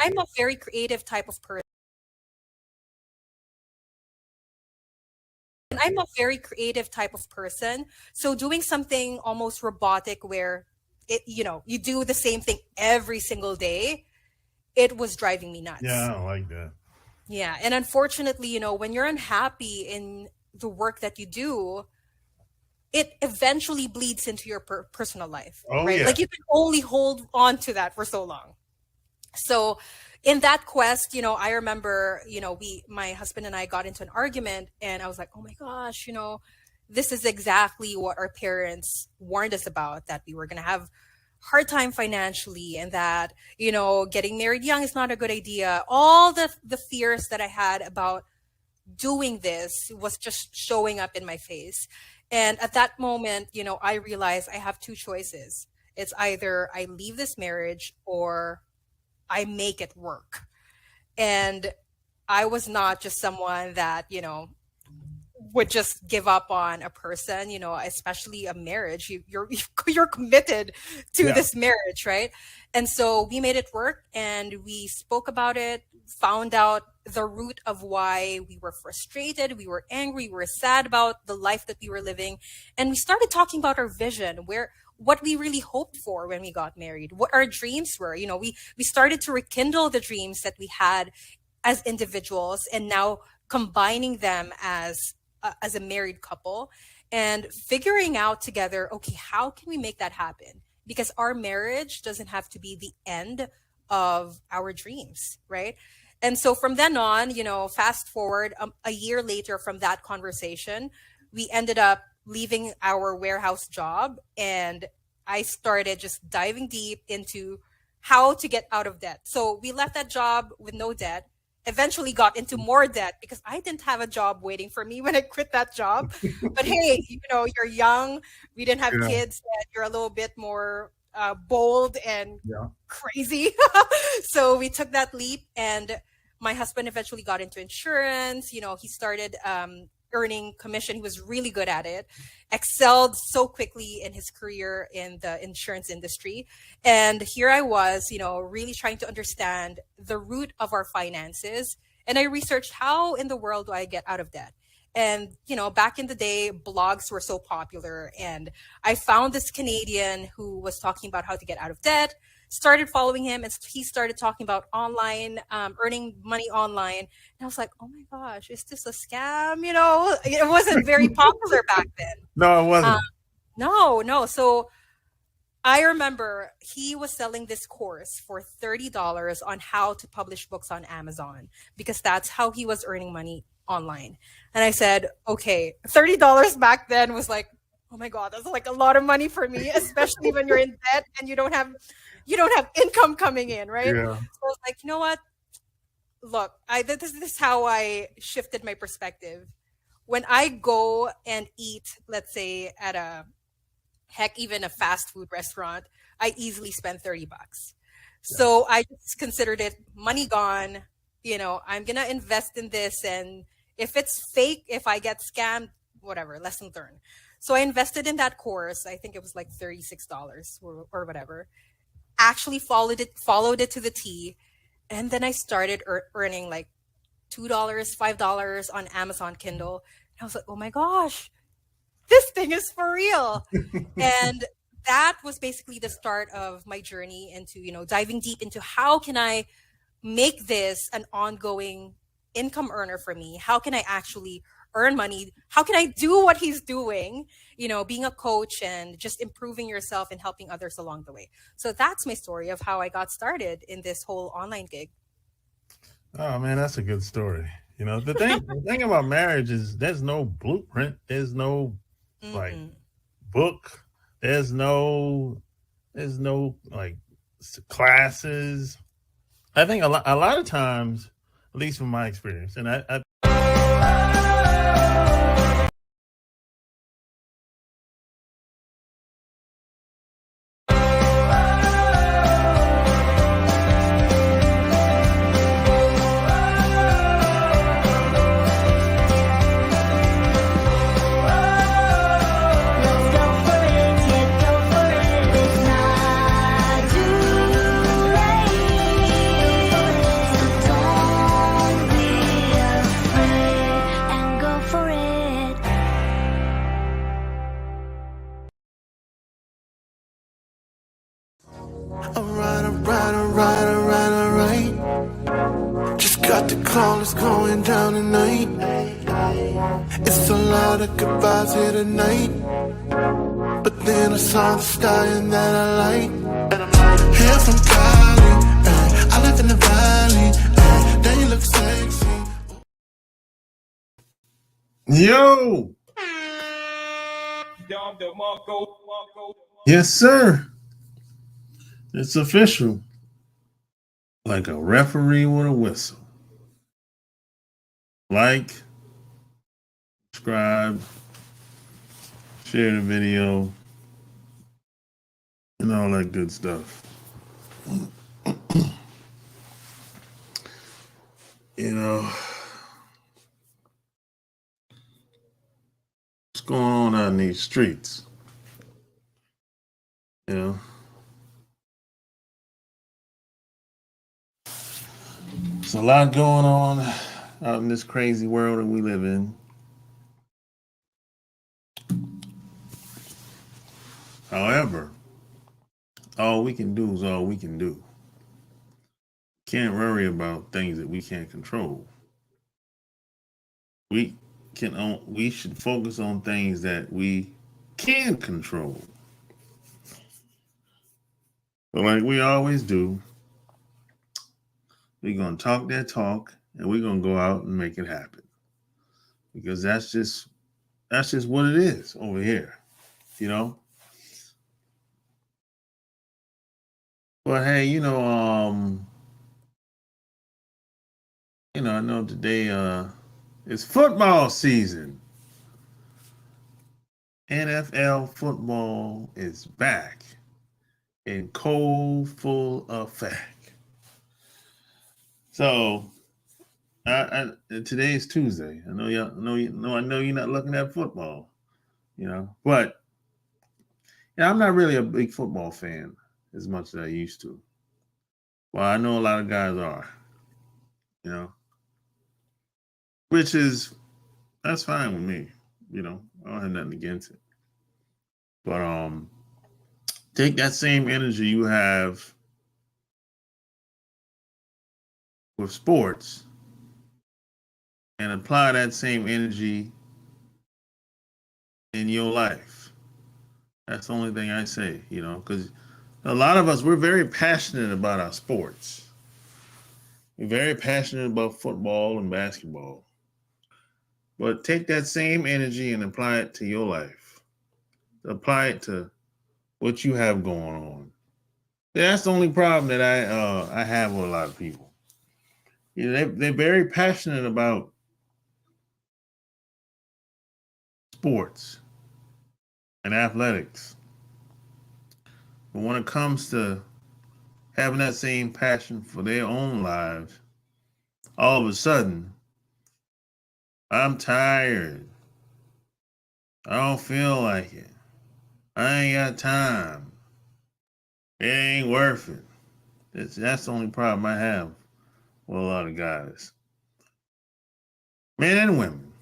I'm a very creative type of person. I'm a very creative type of person. So doing something almost robotic where you do the same thing every single day, it was driving me nuts. Yeah, I don't like that. Yeah. And unfortunately, when you're unhappy in the work that you do, it eventually bleeds into your personal life, right? Yeah. Like you can only hold on to that for so long. So in that quest, I remember, my husband and I got into an argument and I was like, oh my gosh, this is exactly what our parents warned us about, that we were going to have hard time financially and that, getting married young is not a good idea. All the fears that I had about doing this was just showing up in my face. And at that moment, I realized I have two choices. It's either I leave this marriage or I make it work. And I was not just someone that, would just give up on a person, especially a marriage. You're committed to this marriage, right? And so we made it work and we spoke about it, found out the root of why we were frustrated, we were angry, we were sad about the life that we were living. And we started talking about our vision, what we really hoped for when we got married, what our dreams were. We started to rekindle the dreams that we had as individuals and now combining them as a married couple and figuring out together, okay, how can we make that happen? Because our marriage doesn't have to be the end of our dreams, right? And so from then on, fast forward a year later from that conversation, we ended up leaving our warehouse job and I started just diving deep into how to get out of debt. So we left that job with no debt, eventually got into more debt because I didn't have a job waiting for me when I quit that job. But hey, you're young, we didn't have kids, and you're a little bit more bold and crazy. So we took that leap and my husband eventually got into insurance. He started earning commission. He was really good at it, excelled so quickly in his career in the insurance industry. And here I was, really trying to understand the root of our finances. And I researched, how in the world do I get out of debt? And, back in the day, blogs were so popular. And I found this Canadian who was talking about how to get out of debt, started following him, and he started talking about online, earning money online. And I was like, oh my gosh, is this a scam? It wasn't very popular back then. No, it wasn't. No. So I remember he was selling this course for $30 on how to publish books on Amazon because that's how he was earning money online. And I said, okay, $30 back then was like, oh my God, that's like a lot of money for me, especially when you're in debt and you don't have income coming in, right? Yeah. So I was like, you know what? Look, this is how I shifted my perspective. When I go and eat, let's say even a fast food restaurant, I easily spend $30. So I just considered it money gone. I'm going to invest in this. And if it's fake, if I get scammed, whatever, lesson learned. So I invested in that course. I think it was like $36 or whatever. Actually followed it to the T. And then I started earning like $2, $5 on Amazon Kindle. And I was like, oh my gosh, this thing is for real. And that was basically the start of my journey into, diving deep into how can I make this an ongoing income earner for me? How can I actually earn money? How can I do what he's doing? Being a coach and just improving yourself and helping others along the way. So that's my story of how I got started in this whole online gig. Oh man, that's a good story. The thing about marriage is there's no blueprint. There's no like book. There's no like classes. I think a lot of times, at least from my experience, and I Alright. Just got the call, it's going down tonight. It's a lot of goodbyes here tonight. But then I saw the sky and that I like. Hair from Cali, I live in the valley. Then you look sexy. Yo! Yes, sir. It's official. Like a referee with a whistle. Like, subscribe, share the video, and all that good stuff. You know, what's going on out in these streets? You know, there's a lot going on out in this crazy world that we live in. However, all we can do is all we can do. Can't worry about things that we can't control. We should focus on things that we can control. But like we always do, we're gonna talk that talk and we're gonna go out and make it happen. Because that's just what it is over here, you know. But hey, I know today it's football season. NFL football is back in full effect. So today is Tuesday. I know I know you're not looking at football, but I'm not really a big football fan as much as I used to. Well, I know a lot of guys are, that's fine with me. I don't have nothing against it. But take that same energy you have with sports and apply that same energy in your life. That's the only thing I say, because a lot of us, we're very passionate about our sports. We're very passionate about football and basketball. But take that same energy and apply it to your life. Apply it to what you have going on. That's the only problem that I have with a lot of people. They're very passionate about sports and athletics. But when it comes to having that same passion for their own lives, all of a sudden, I'm tired. I don't feel like it. I ain't got time. It ain't worth it. That's the only problem I have with a lot of guys. Men and women,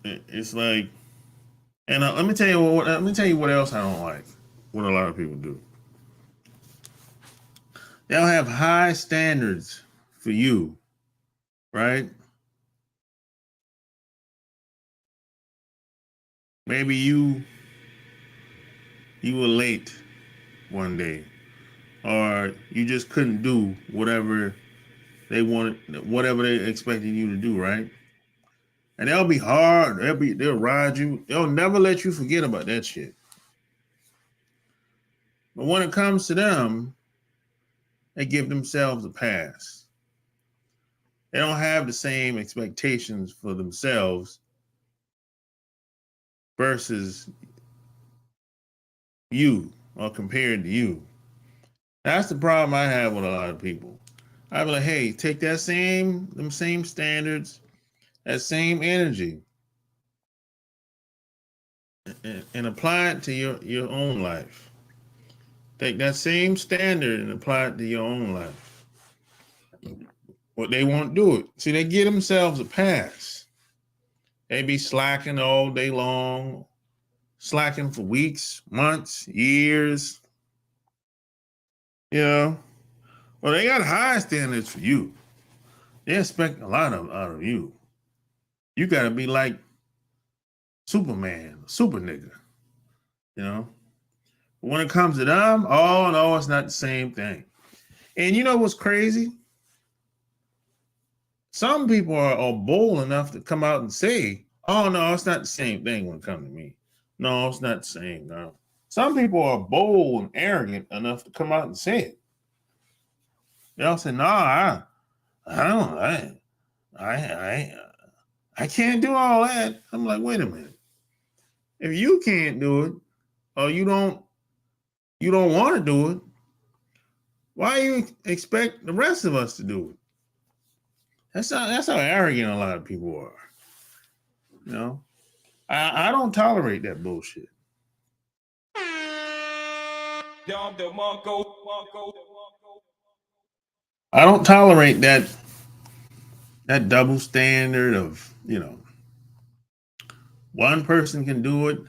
It's like, and let me tell you what else I don't like. What a lot of people do. They'll have high standards for you, right? Maybe you were late one day, or you just couldn't do whatever they expected you to do, right? And they'll be hard. They'll ride you. They'll never let you forget about that shit. But when it comes to them, they give themselves a pass. They don't have the same expectations for themselves versus you or compared to you. That's the problem I have with a lot of people. I be like, hey, take them same standards, that same energy, and apply it to your own life. Take that same standard and apply it to your own life. But they won't do it. See, they give themselves a pass. They be slacking all day long, slacking for weeks, months, years. You know, well, they got high standards for you. They expect a lot out of you. You got to be like Superman, super nigga. You know, but when it comes to them, oh no, it's not the same thing. And you know what's crazy? Some people are bold enough to come out and say, oh no, it's not the same thing when it comes to me. No, it's not the same. No. Some people are bold and arrogant enough to come out and say it. They'll say, no, I don't, I can't do all that. I'm like, wait a minute. If you can't do it, or you don't want to do it, why you expect the rest of us to do it? That's how arrogant a lot of people are. You know, I don't tolerate that bullshit. I don't tolerate that double standard of, you know, one person can do it,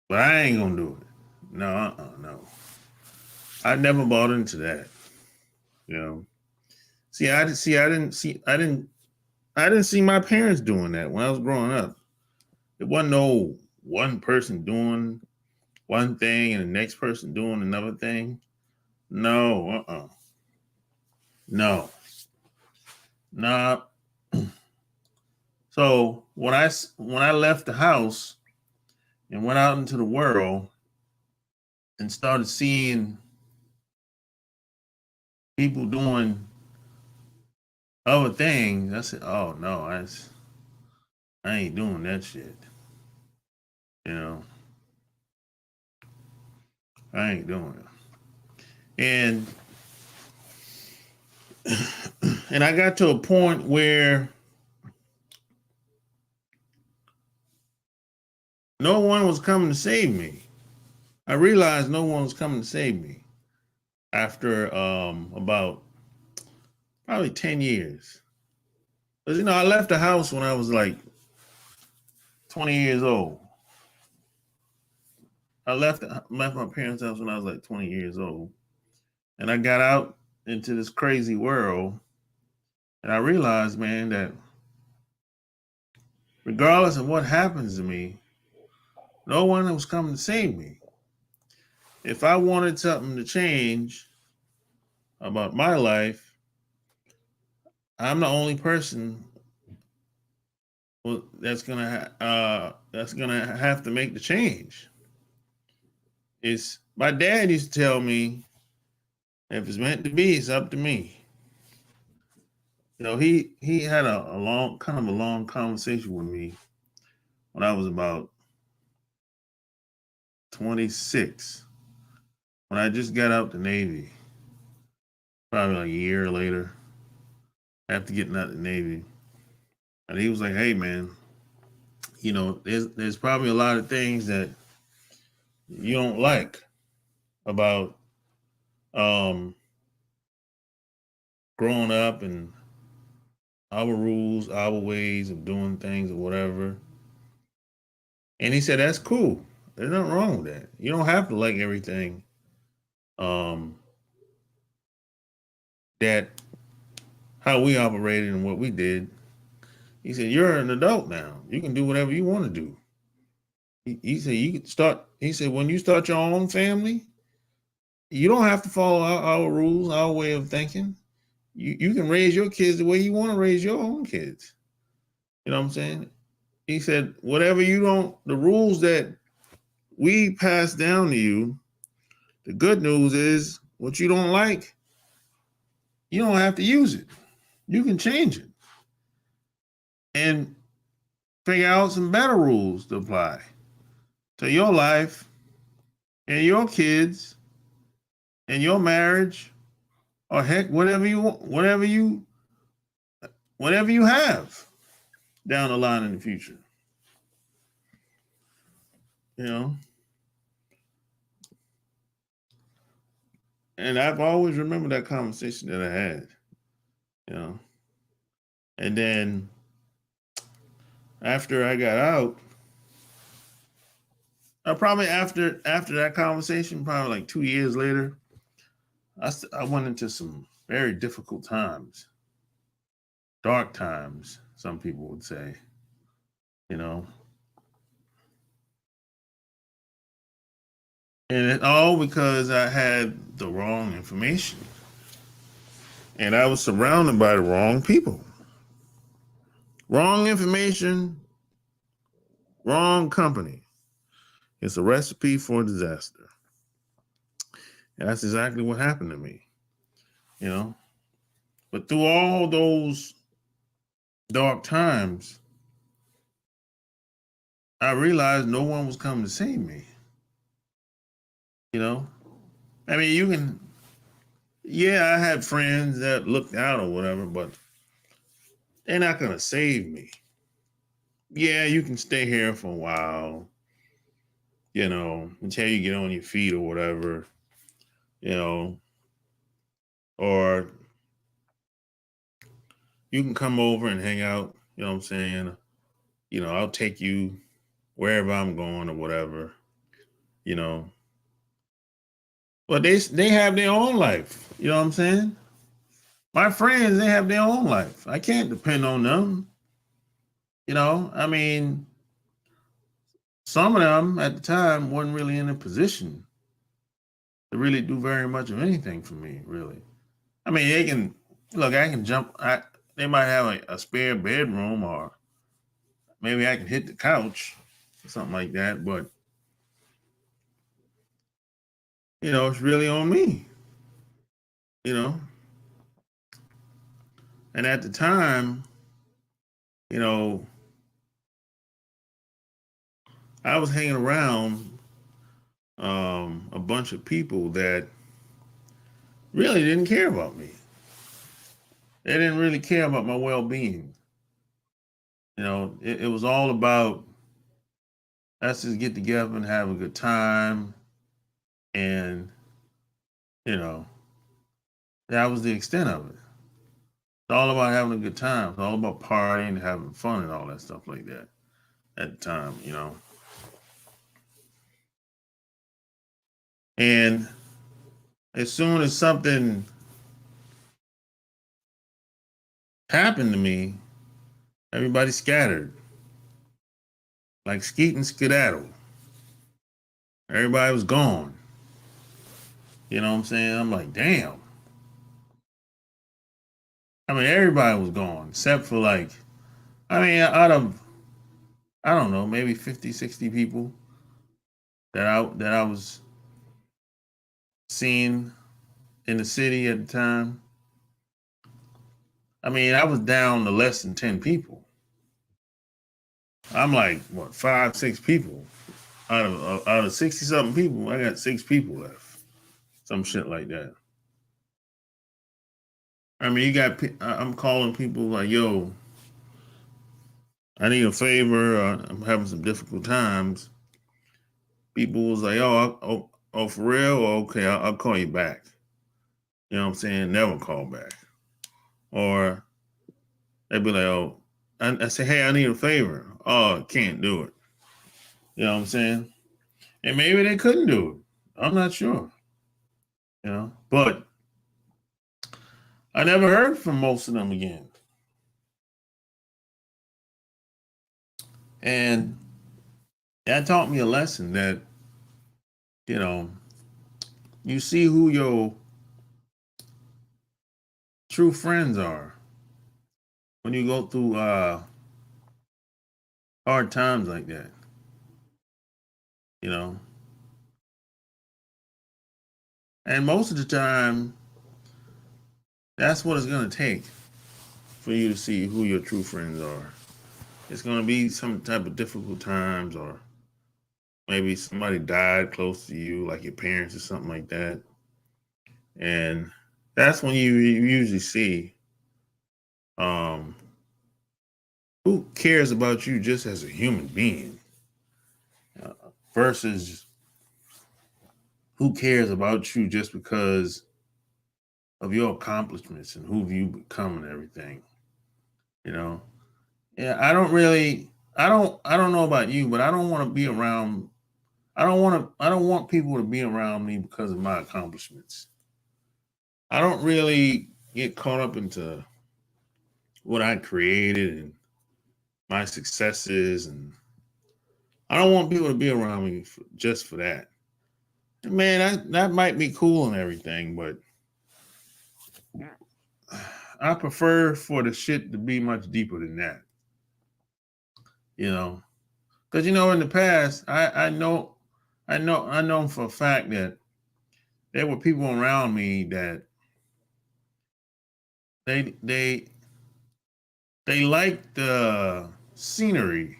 but I ain't gonna do it. No, no. I never bought into that. You know. I didn't see my parents doing that when I was growing up. There wasn't no one person doing one thing and the next person doing another thing. No, no, nah. So when I left the house and went out into the world and started seeing people doing other things, I said, "Oh no, I ain't doing that shit." You know, I ain't doing it. And I got to a point where no one was coming to save me. I realized no one was coming to save me after about probably 10 years. Because, you know, I left the house when I was like 20 years old. I left my parents' house when I was like 20 years old. And I got out into this crazy world. And I realized, man, that regardless of what happens to me, no one was coming to save me. If I wanted something to change about my life, I'm the only person that's gonna have to make the change. It's my dad used to tell me, if it's meant to be, it's up to me. You know, he had a long conversation with me when I was about 26, when I just got out the Navy, probably like a year later after getting out the Navy. And he was like, hey man, you know, there's probably a lot of things that you don't like about growing up and our rules, our ways of doing things or whatever. And he said, that's cool. There's nothing wrong with that. You don't have to like everything that how we operated and what we did. He said, you're an adult now. You can do whatever you want to do. He said, you can start. He said, when you start your own family, you don't have to follow our rules, our way of thinking. You can raise your kids the way you want to raise your own kids. You know what I'm saying? He said, whatever the rules that we pass down to you, the good news is what you don't like, you don't have to use it. You can change it and figure out some better rules to apply to your life and your kids and your marriage, or heck, whatever you want, whatever you have down the line in the future. You know? And I've always remembered that conversation that I had, you know. And then after I got out, probably after that conversation, probably like 2 years later, I went into some very difficult times, dark times, some people would say, you know. And it all because I had the wrong information. And I was surrounded by the wrong people. Wrong information, wrong company. It's a recipe for disaster. And that's exactly what happened to me, you know. But through all those dark times, I realized no one was coming to save me. You know, I mean, yeah, I had friends that looked out or whatever, but they're not going to save me. Yeah, you can stay here for a while, you know, until you get on your feet or whatever, you know, or you can come over and hang out, you know what I'm saying? You know, I'll take you wherever I'm going or whatever, you know. But they have their own life, you know what I'm saying? My friends, they have their own life. I can't depend on them. You know, I mean, some of them at the time weren't really in a position to really do very much of anything for me, really. I mean, they can look, I can jump, they might have a spare bedroom or maybe I can hit the couch or something like that, but you know, it's really on me, you know. And at the time, you know, I was hanging around a bunch of people that really didn't care about me. They didn't really care about my well-being. You know, it was all about let's just get together and have a good time. And, you know, that was the extent of it. It's all about having a good time. It's all about partying, having fun and all that stuff like that at the time, you know. And as soon as something happened to me, everybody scattered. Like skeet and skedaddle. Everybody was gone. You know what I'm saying? I'm like, damn. I mean, everybody was gone except for like, I mean, out of, I don't know, maybe 50, 60 people that I was seeing in the city at the time. I mean, I was down to less than 10 people. I'm like, what, 5, 6 people out of 60 something people. I got 6 people left, some shit like that. I mean, I'm calling people like, yo, I need a favor. I'm having some difficult times. People was like, oh, for real? Okay, I'll call you back. You know what I'm saying? Never call back. Or they'd be like, oh, I say, hey, I need a favor. Oh, can't do it. You know what I'm saying? And maybe they couldn't do it. I'm not sure. You know, but I never heard from most of them again. And that taught me a lesson that, you know, you see who your true friends are when you go through hard times like that. You know, and most of the time, that's what it's going to take for you to see who your true friends are. It's going to be some type of difficult times, or maybe somebody died close to you, like your parents or something like that. And that's when you usually see um, who cares about you just as a human being versus who cares about you just because of your accomplishments and who you become and everything. You know, yeah, I don't know about you, but I don't want to be around. I don't want people to be around me because of my accomplishments. I don't really get caught up into what I created and my successes, and I don't want people to be around me just for that. Man, that might be cool and everything, but I prefer for the shit to be much deeper than that. You know, because in the past, I know for a fact that there were people around me that they they they liked the scenery.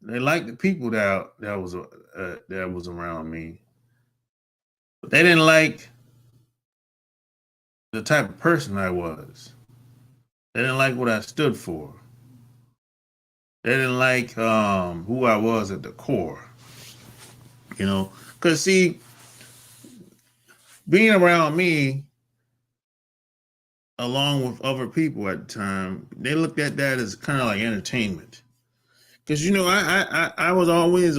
They liked the people that was around me, but they didn't like the type of person I was. They didn't like what I stood for. They didn't like who I was at the core. Because see, being around me along with other people at the time, they looked at that as kind of like entertainment. Because I was always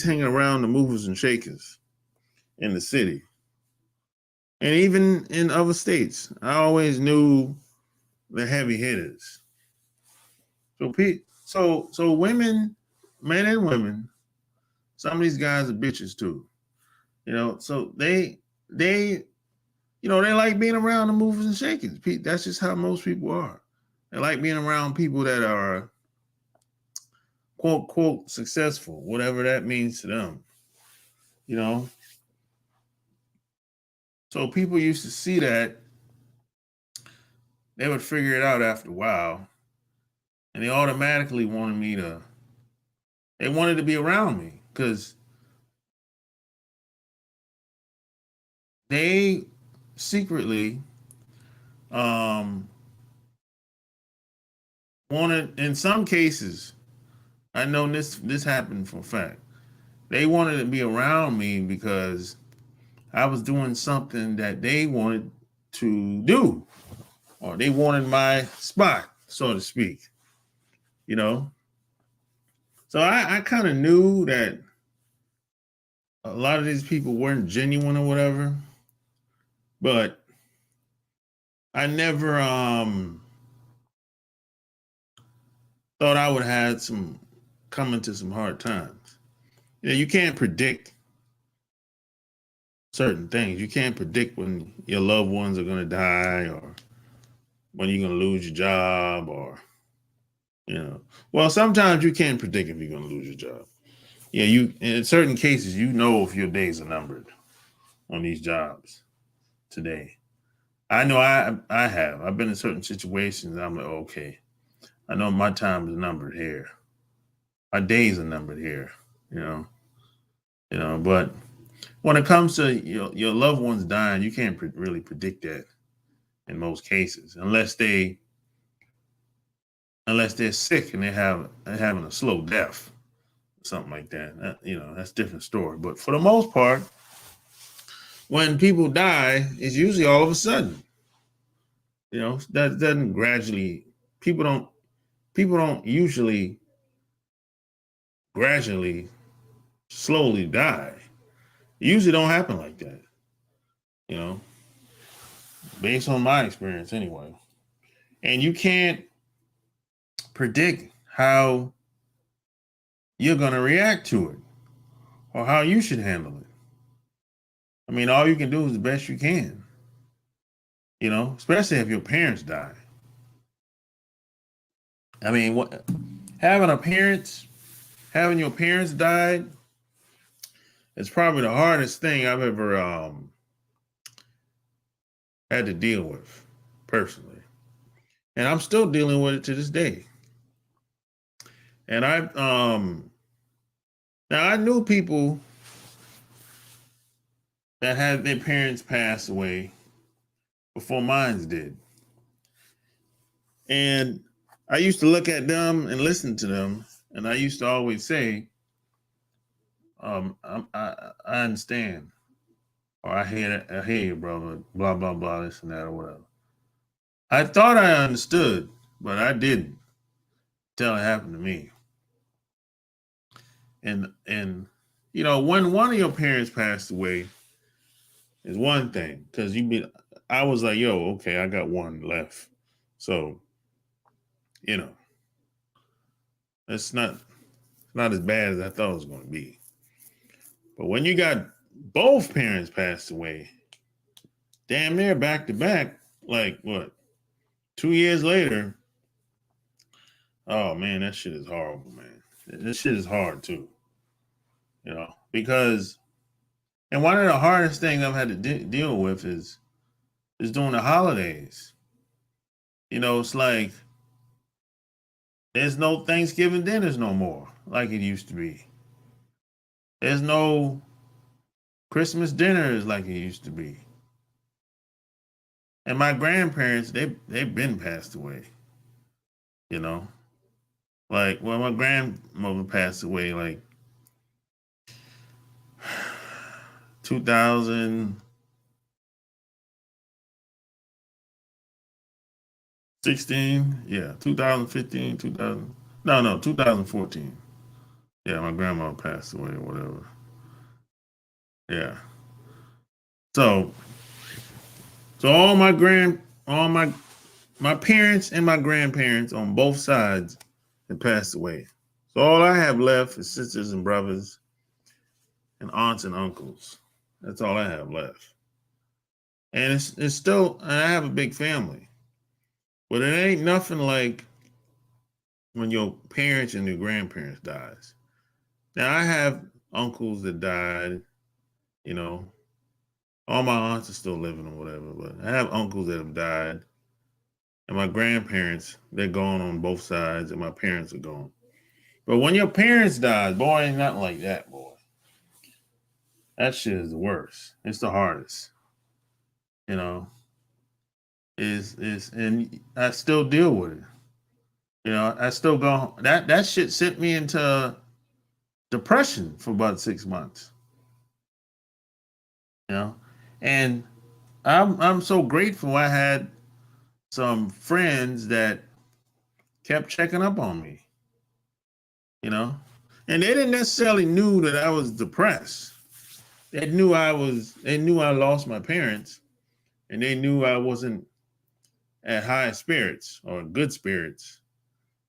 hanging around the movers and shakers in the city, and even in other states, I always knew the heavy hitters. So women, men and women, some of these guys are bitches too. So they they like being around the movers and shakers. That's just how most people are. They like being around people that are quote quote successful, whatever that means to them. You know. So people used to see that, they would figure it out after a while, and they automatically they wanted to be around me because they secretly wanted, in some cases, I know this happened for a fact. They wanted to be around me because I was doing something that they wanted to do, or they wanted my spot, so to speak. So I kind of knew that a lot of these people weren't genuine or whatever, but I never thought I would have come into some hard times. You can't predict certain things. You can't predict when your loved ones are going to die, or when you're going to lose your job, or well, sometimes you can't predict if you're going to lose your job. Yeah, in certain cases, if your days are numbered on these jobs today. I know I have. I've been in certain situations. I'm like, okay, I know my time is numbered here. My days are numbered here. But when it comes to your loved ones dying, you can't really predict that in most cases, unless they're sick and they're having a slow death, something like that. That's a different story. But for the most part, when people die, it's usually all of a sudden. That doesn't gradually. People don't usually gradually, slowly die. It usually don't happen like that. Based on my experience anyway. And you can't predict how you're going to react to it or how you should handle it. I mean, all you can do is the best you can, especially if your parents die. I mean, having your parents died is probably the hardest thing I've ever had to deal with personally. And I'm still dealing with it to this day. And now I knew people that had their parents pass away before mine did. And I used to look at them and listen to them, and I used to always say, I understand, or I hear you, brother, blah, blah, blah, this and that, or whatever. I thought I understood, but I didn't until it happened to me. And you know, when one of your parents passed away is one thing, because I was like, yo, okay, I got one left. So, you know, it's not as bad as I thought it was gonna be. But when you got both parents passed away, damn near back to back, like what, 2 years later, oh man, that shit is horrible, man. This shit is hard too, you know, because, and one of the hardest things I've had to deal with is during the holidays. You know, it's like there's no Thanksgiving dinners no more like it used to be. There's no Christmas dinners like it used to be. And my grandparents, they've been passed away. You know, like, well, my grandmother passed away like 2016, yeah, 2015, 2000, no, 2014. Yeah, my grandma passed away or whatever. Yeah. So all my parents and my grandparents on both sides have passed away. So all I have left is sisters and brothers and aunts and uncles. That's all I have left. And it's still, and I have a big family. But it ain't nothing like when your parents and your grandparents dies. Now I have uncles that died, you know. All my aunts are still living or whatever, but I have uncles that have died. And my grandparents, they're gone on both sides, and my parents are gone. But when your parents die, boy, ain't nothing like that, boy. That shit is the worst. It's the hardest. You know, is and I still deal with it. You know, I still go that shit sent me into depression for about 6 months. You know, and I'm so grateful I had some friends that kept checking up on me. You know, and they didn't necessarily knew that I was depressed. They knew I lost my parents, and they knew I wasn't at high spirits or good spirits,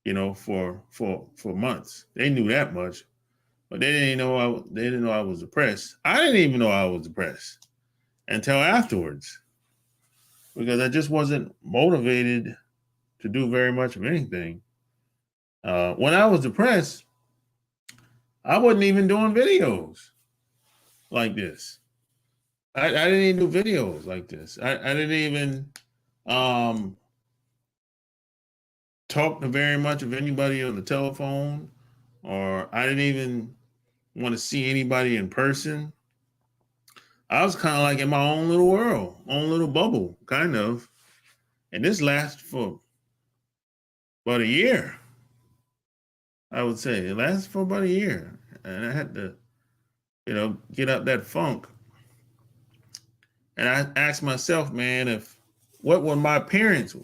you know, for months. They knew that much, but they didn't know I was depressed. I didn't even know I was depressed until afterwards, because I just wasn't motivated to do very much of anything. When I was depressed, I wasn't even doing videos like this. I didn't even do videos like this. I didn't even talk to very much of anybody on the telephone, or I didn't even want to see anybody in person. I was kind of like in my own little world, own little bubble, kind of. And this lasted for about a year, I would say. It lasted for about a year. And I had to, you know, get up that funk. And I asked myself, man, what would my parents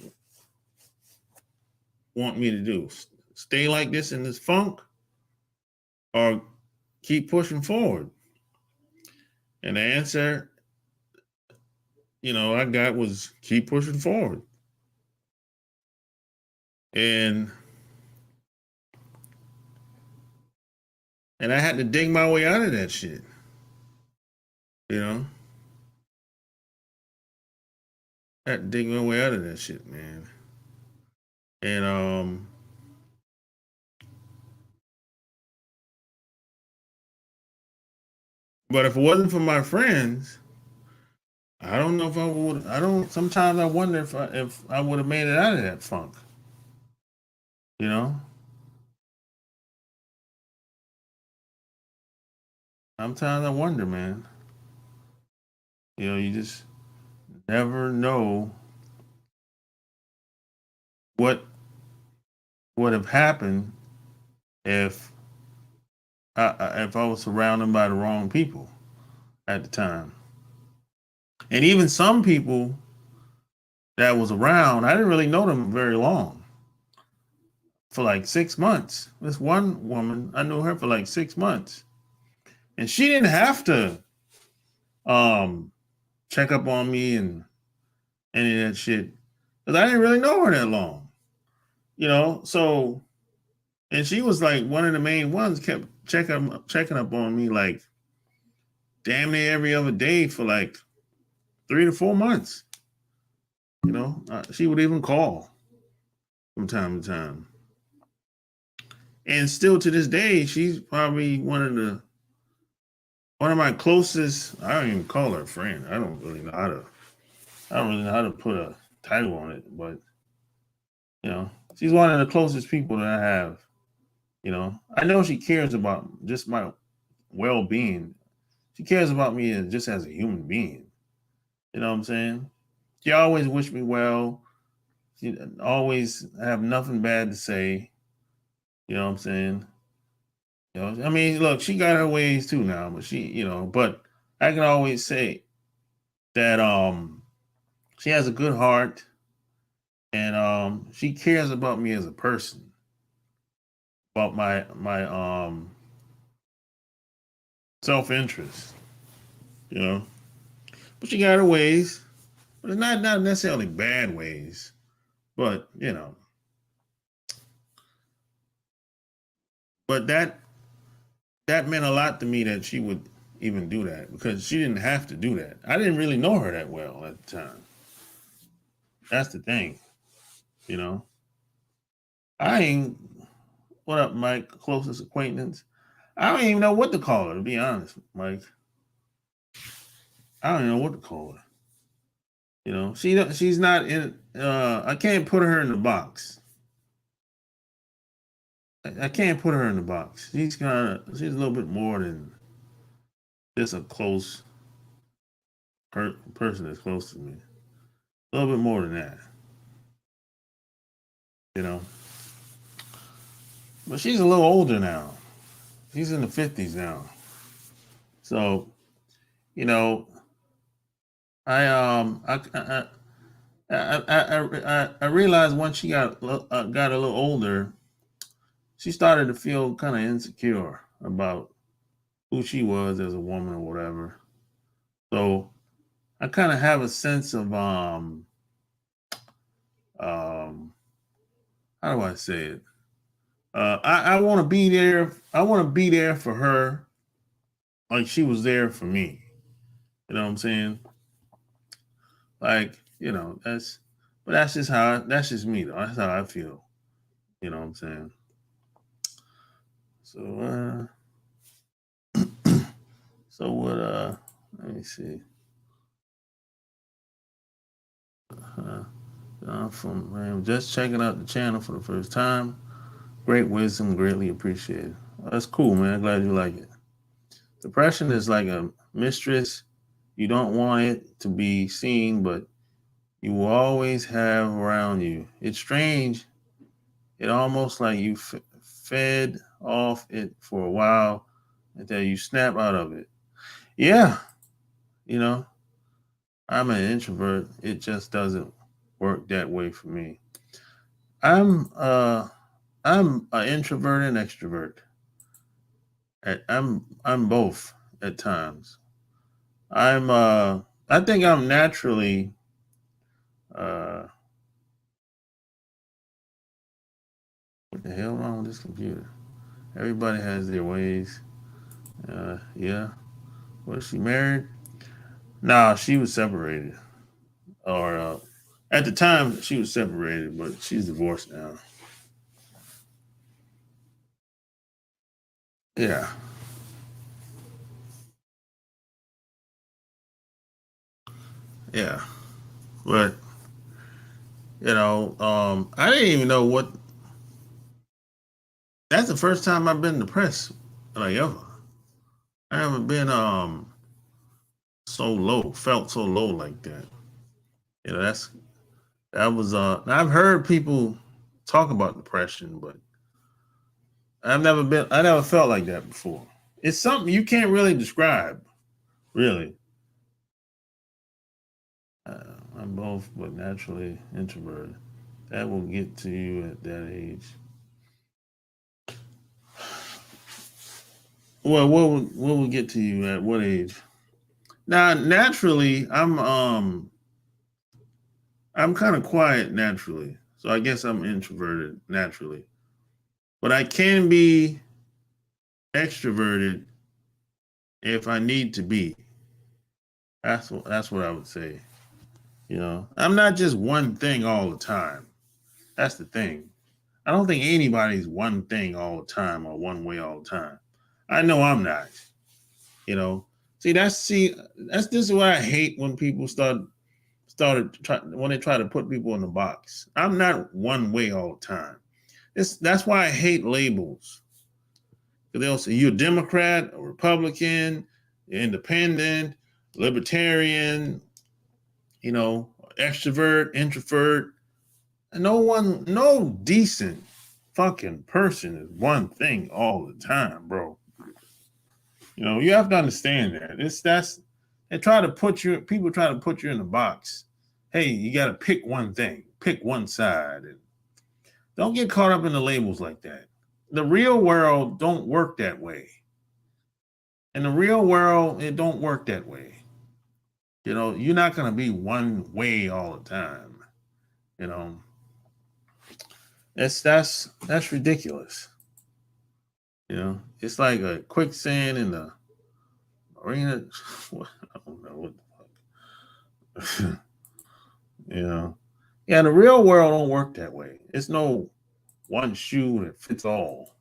want me to do? Stay like this in this funk, or keep pushing forward? And the answer, you know, I got was keep pushing forward. And I had to dig my way out of that shit. You know? I had to dig my way out of that shit, man. And but if it wasn't for my friends, I don't know if I would. I don't. Sometimes I wonder if I would have made it out of that funk. You know. Sometimes I wonder, man. You know, you just never know what would have happened if if I was surrounded by the wrong people at the time. And even some people that was around, I didn't really know them very long. for like 6 months. This one woman, I knew her for like 6 months. And she didn't have to check up on me and any of that shit. Because I didn't really know her that long. So and she was like one of the main ones, kept checking up on me like damn near every other day for like 3 to 4 months. She would even call from time to time. And still to this day, she's probably one of my closest. I don't even call her a friend. I don't really know how to put a title on it, but she's one of the closest people that I have. I know she cares about just my well-being. She cares about me just as a human being. You know what I'm saying? She always wish me well. She always have nothing bad to say. You know what I'm saying? I mean, look, she got her ways too now, but I can always say that she has a good heart and she cares about me as a person, about my self-interest, you know. But she got her ways, but it's not necessarily bad ways, but but that meant a lot to me that she would even do that because she didn't have to do that. I didn't really know her that well at the time. That's the thing, you know. I ain't what up, Mike, closest acquaintance. I don't even know what to call her, to be honest, Mike. I don't even know what to call her. She's not in I can't put her in the box. I can't put her in the box. She's a little bit more than just a close person that's close to me. A little bit more than that. You know. But she's a little older now. She's in the 50s now. So, you know, I realized once she got a little older, she started to feel kind of insecure about who she was as a woman or whatever. So I kind of have a sense of how do I say it? I want to be there. I want to be there for her, like she was there for me. You know what I'm saying? Like that's that's just me though. That's how I feel. You know what I'm saying? So so what? Let me see. I'm just checking out the channel for the first time. Great wisdom, greatly appreciated. That's cool, man. Glad you like it. Depression is like a mistress. You don't want it to be seen, but you will always have around you. It's strange. It almost like you fed off it for a while until you snap out of it. Yeah, you know, I'm an introvert. It just doesn't work that way for me. I'm uh I'm an introvert and extrovert. I'm both at times. I think I'm naturally uh what the hell wrong with this computer? Everybody has their ways. Yeah. Was she married? Nah, she was separated. Or at the time she was separated, but she's divorced now. Yeah. Yeah. But I didn't even know what that's the first time I've been depressed, like ever. I haven't been so low, felt so low like that. That was I've heard people talk about depression, but I never felt like that before. It's something you can't really describe, really. I'm both, but naturally introverted. That will get to you at that age. Well, what will get to you at what age? Now, naturally, I'm kind of quiet naturally, so I guess I'm introverted naturally. But I can be extroverted if I need to be. That's what I would say. You know, I'm not just one thing all the time. That's the thing. I don't think anybody's one thing all the time or one way all the time. I know I'm not. You know, that's this is what I hate when people when they try to put people in the box. I'm not one way all the time. That's why I hate labels. They'll say you're a Democrat, a Republican, independent, libertarian, you know, extrovert, introvert. No decent fucking person is one thing all the time, bro. You know, you have to understand that. People try to put you in a box. Hey, you got to pick one thing, pick one side, and don't get caught up in the labels like that. The real world don't work that way. In the real world, it don't work that way. You know, you're not gonna be one way all the time. You know, that's ridiculous. You know, it's like a quicksand in the arena. I don't know what the fuck. You know, yeah, the real world don't work that way. It's no one shoe that fits all.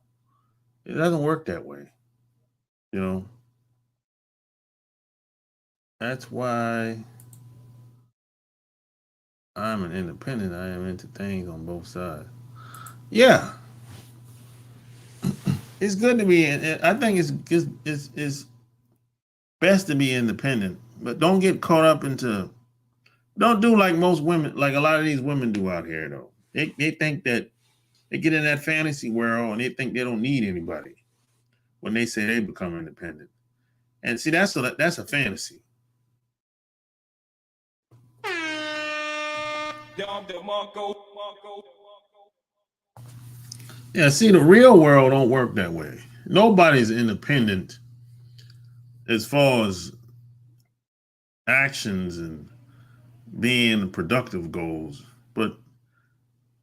It doesn't work that way. You know, that's why I'm an independent. I am into things on both sides. Yeah, it's good to be. I think it's best to be independent, but don't get caught up into. Don't do like most women, like a lot of these women do out here. Though they think that they get in that fantasy world and they think they don't need anybody when they say they become independent. And see, that's a fantasy. Yeah, see, the real world don't work that way. Nobody's independent as far as actions and being productive goals, but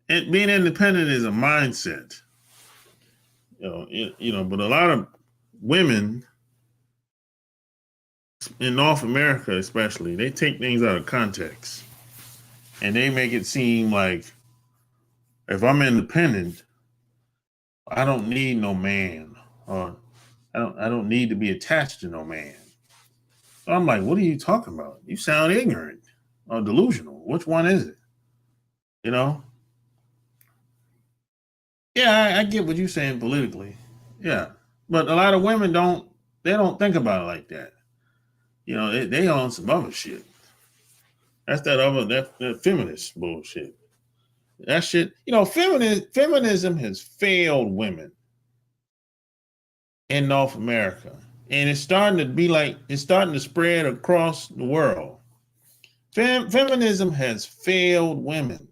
being independent is a mindset. But a lot of women in North America, especially, they take things out of context and they make it seem like if I'm independent, I don't need no man, or I don't need to be attached to no man. So I'm like, what are you talking about? You sound ignorant or delusional. Which one is it? You know? Yeah, I get what you're saying politically. Yeah. But a lot of women don't think about it like that. You know, they on some other shit. That's that feminist bullshit. That shit, feminism has failed women in North America. And it's starting to spread across the world. Feminism has failed women.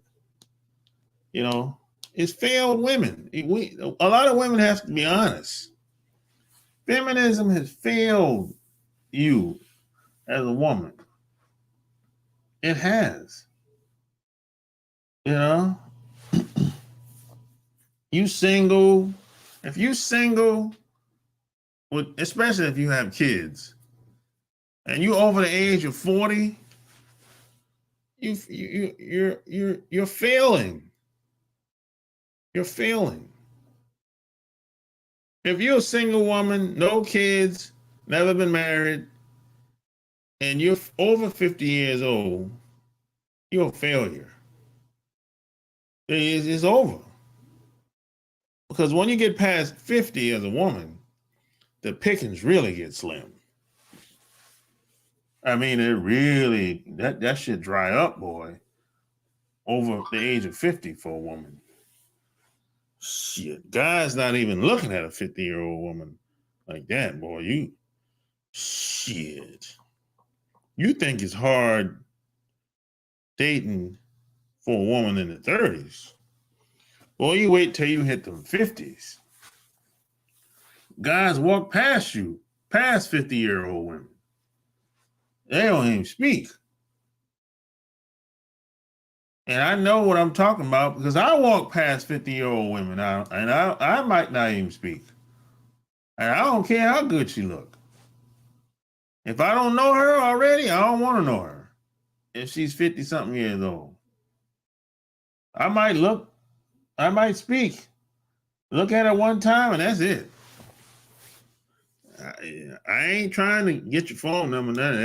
You know, it's failed women. A lot of women have to be honest. Feminism has failed you as a woman. It has. You know, you single. If you single, especially if you have kids, and you over the age of 40, you're failing. You're failing. If you're a single woman, no kids, never been married, and you're over 50 years old, you're a failure. It's over. Because when you get past 50 as a woman, the pickings really get slim. I mean, it really, that shit dry up, boy, over the age of 50 for a woman. Shit, guys not even looking at a 50-year-old woman like that, boy. Shit. You think it's hard dating for a woman in the 30s. Boy, you wait till you hit the 50s. guys walk past you, past 50-year-old women. They don't even speak. And I know what I'm talking about because I walk past 50-year-old women and I might not even speak. And I don't care how good she look. If I don't know her already, I don't want to know her. If she's 50-something years old. I might speak, look at her one time, and that's it. I ain't trying to get your phone number, none of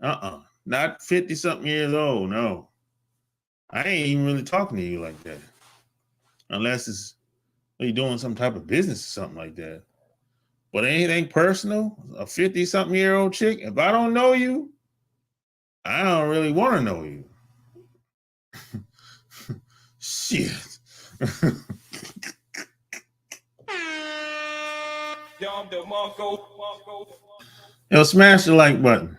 that. Not 50-something years old, no. I ain't even really talking to you like that. Unless you're doing some type of business or something like that. But anything personal, a 50-something year old chick, if I don't know you, I don't really want to know you. Shit. Yo, smash the like button.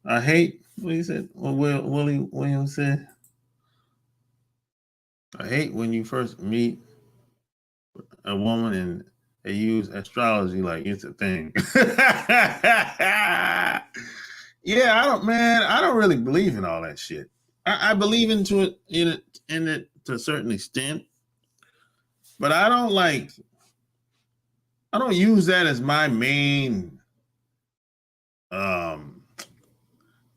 I hate what he said. What Willie Williams said. I hate when you first meet a woman and they use astrology like it's a thing. Yeah, I don't really believe in all that shit. I believe in it to a certain extent, but I don't use that as my main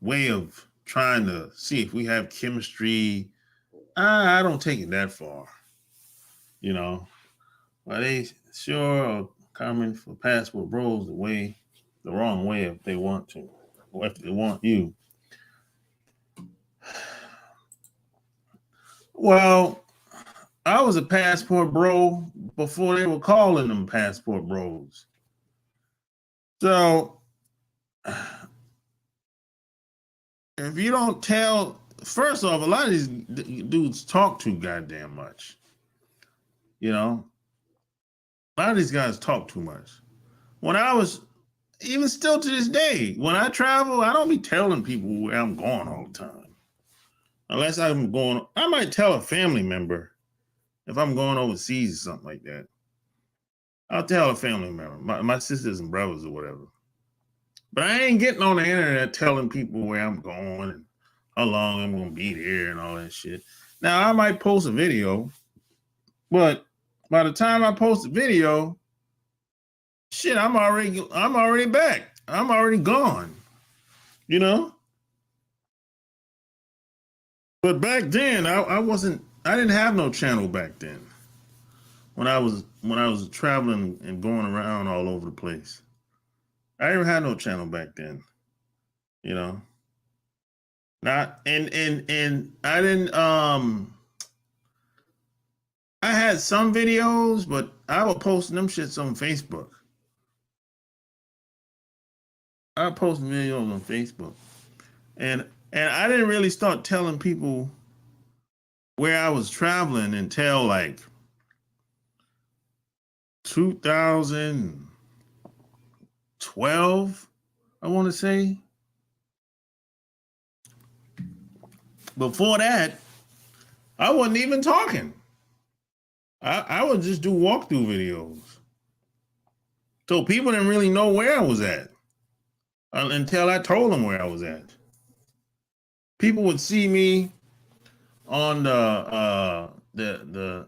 way of trying to see if we have chemistry. I don't take it that far, you know. But they sure are coming for passport bros the wrong way if they want to, or if they want you. Well, I was a passport bro before they were calling them passport bros. So if you don't tell, first off, a lot of these dudes talk too goddamn much. You know, a lot of these guys talk too much. When I was, even still to this day, when I travel, I don't be telling people where I'm going all the time. Unless I'm going, I might tell a family member if I'm going overseas or something like that. I'll tell a family member, my sisters and brothers or whatever. But I ain't getting on the internet telling people where I'm going and how long I'm going to be there and all that shit. Now, I might post a video, but by the time I post a video, shit, I'm already back. I'm already gone, you know? But back then, I didn't have no channel back then. When I was traveling and going around all over the place. I didn't have no channel back then, you know. Not and I didn't I had some videos, but I was posting them shits on Facebook. I post videos on Facebook. And I didn't really start telling people where I was traveling until like 2012, I want to say. Before that, I wasn't even talking. I would just do walkthrough videos. So people didn't really know where I was at until I told them where I was at. People would see me on at the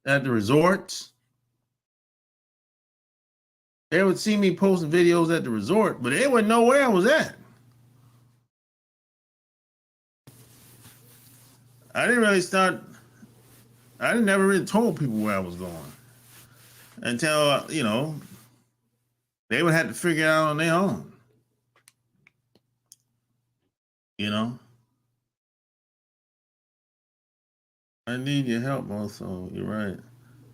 resorts. They would see me posting videos at the resort, but they wouldn't know where I was at. I never really told people where I was going until, you know, they would have to figure it out on their own. You know? I need your help also. You're right.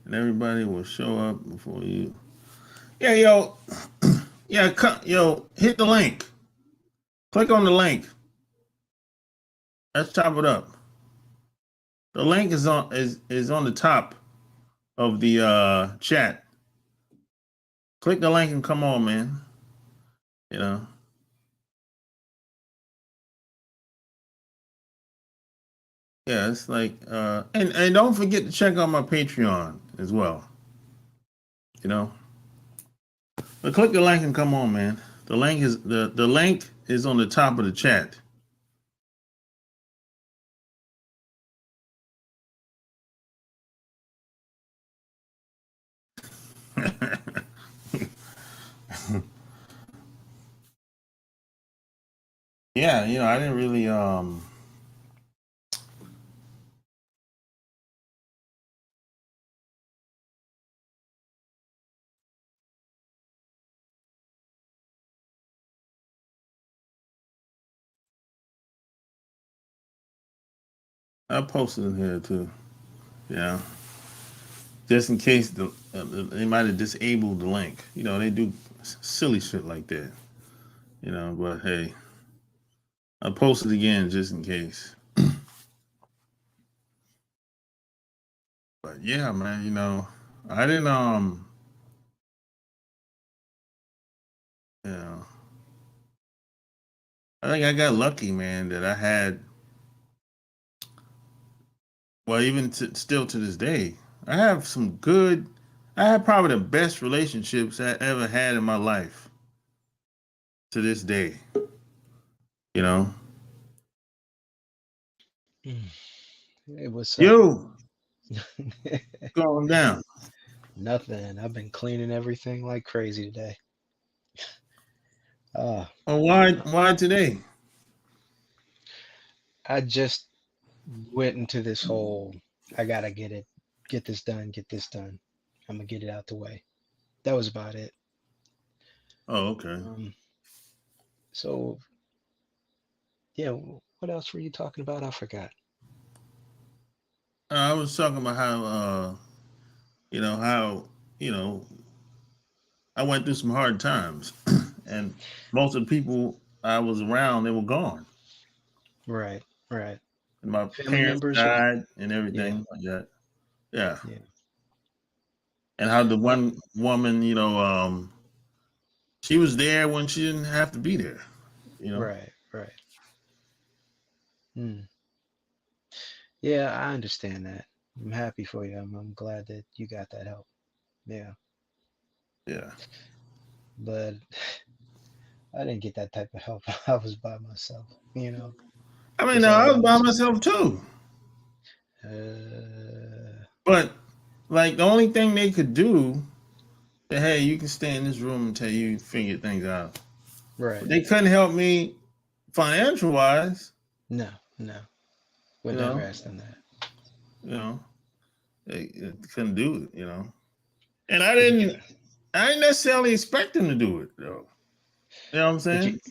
And everybody will show up before you. Yeah, yo. Yeah, hit the link. Click on the link. Let's chop it up. The link is on the top of the chat. Click the link and come on, man. You know. Yeah, it's like and don't forget to check out my Patreon as well. you know. But click the link and come on, man. The link is on the top of the chat. Yeah, you know, I didn't really I posted in here too. Yeah. Just in case they might have disabled the link. You know, they do silly shit like that. You know, but hey, I posted again just in case. But yeah, man, you know, I didn't you know, I think I got lucky, man, that I had well, even still to this day, I have some good I have probably the best relationships I ever had in my life to this day. You know? Hey, what's up? Yo, going down. Nothing. I've been cleaning everything like crazy today. Uh, Oh, why today? I just went into this whole, I gotta get this done, get this done. I'm gonna get it out the way. That was about it. Oh, okay. Um, so yeah, what else were you talking about? I forgot. I was talking about how, you know, I went through some hard times and most of the people I was around, they were gone. Right, right. And my Family parents members or died and yeah, everything like that. Yeah. yeah. And how the Uh, one woman, you know, she was there when she didn't have to be there, you know? right, right. Hmm. Yeah, I understand that. I'm happy for you. I'm glad that you got that help. Yeah, Yeah. but I didn't get that type of help. I was by myself, I mean, with no, all I was by those. myself too. Uh, But like the only thing they could do that, hey, you can stay in this room until you figure things out. But right. they couldn't help me financial wise, No, no. Would you never know. ask them that. You know, they couldn't do it, you know. And But you try. I didn't necessarily expect them to do it though. You know what I'm But you saying?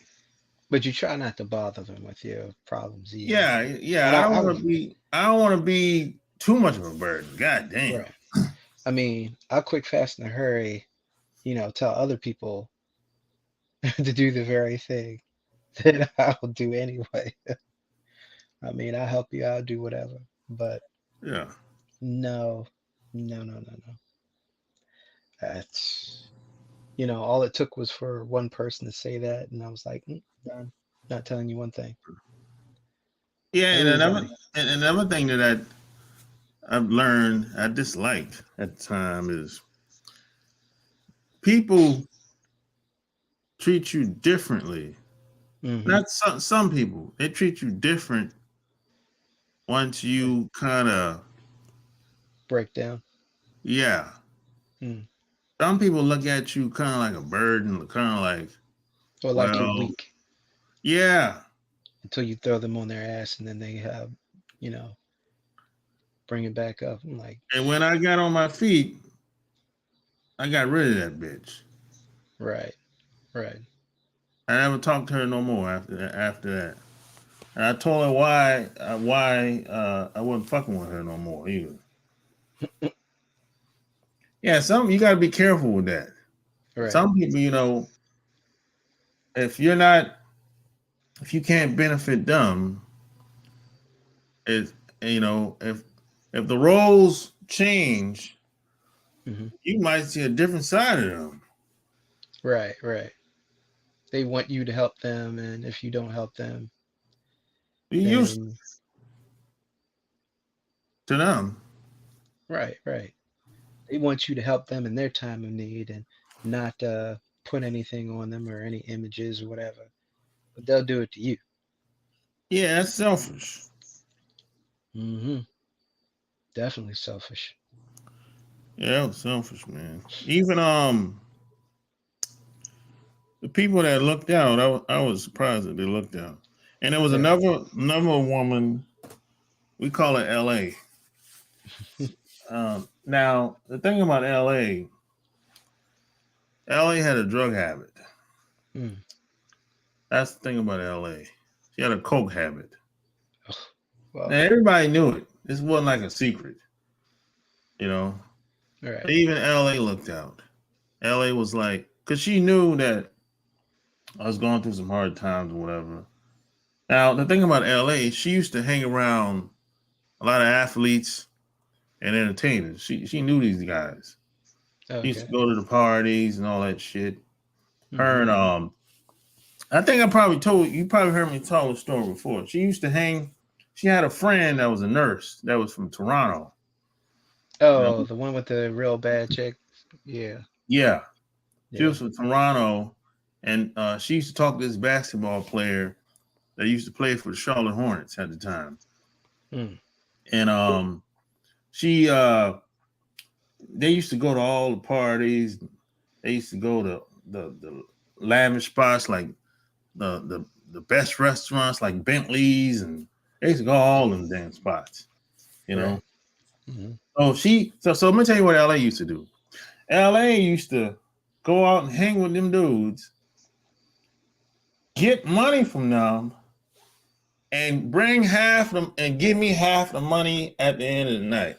but you try not to bother them with your problems either. Yeah, And yeah. I don't want to be too much of a burden. God damn. right. I mean, I'll quick, fast, in a hurry, tell other people to do the very thing that I'll do anyway. I mean, I'll help you, I'll do whatever. But Yeah. no, no, no, no, no. That's, all it took was for one person to say that, and I was like, done. Not telling you one thing. Yeah, I really done. and another thing that I've learned I disliked at the time is people treat you differently. Hmm. Not some people. They treat you different once you kind of Breakdown. yeah. Mm. Some people look at you kind of like a burden, kind of like, Or like you're well, weak yeah. until you throw them on their ass and then they have, you know, bring it back up. I'm like, And when I got on my feet, I got rid of that bitch. right, right. I never talked to her no more after that. And I told her why I wasn't fucking with her no more either. Yeah, some you got to be careful with that. Right. Some people, you know, if you're not, if you can't benefit them, it, you know, if the roles change, Hmm. you might see a different side of them. Right, right. They want you to help them, and if you don't help them, You used then to them. right, right. They want you to help them in their time of need and not put anything on them or any images or whatever. But they'll do it to you. Yeah, that's selfish. Mm-hmm. Definitely selfish. Yeah, that was selfish, man. Even the people that looked out, I was surprised that they looked out. And there was Right. another woman. We call it L.A. Now the thing about L.A. had a drug habit. Mm. That's the thing about L.A. She had a coke habit. Well, Now everybody knew it. This wasn't like a secret, you know. right. Even LA looked out. LA was like, because she knew that I was going through some hard times or whatever. Now, the thing about LA, she used to hang around a lot of athletes and entertainers. She knew these guys. She used to Okay. go to the parties and all that shit. Her Mm-hmm. and I think I probably told you probably heard me tell the story before. She used to hang. She had a friend that was a nurse that was from Toronto. You know, Oh, the one with the real bad chick. Yeah. yeah, she Yeah. was from Toronto, and she used to talk to this basketball player that used to play for the Charlotte Hornets at the time. Mm. And she they used to go to all the parties. They used to go to the lavish spots like the best restaurants like Bentley's, and they used to go all them damn spots, you Right. know. Mm-hmm. So let me tell you what LA used to do. LA used to go out and hang with them dudes, get money from them, and bring half of them and give me half the money at the end of the night.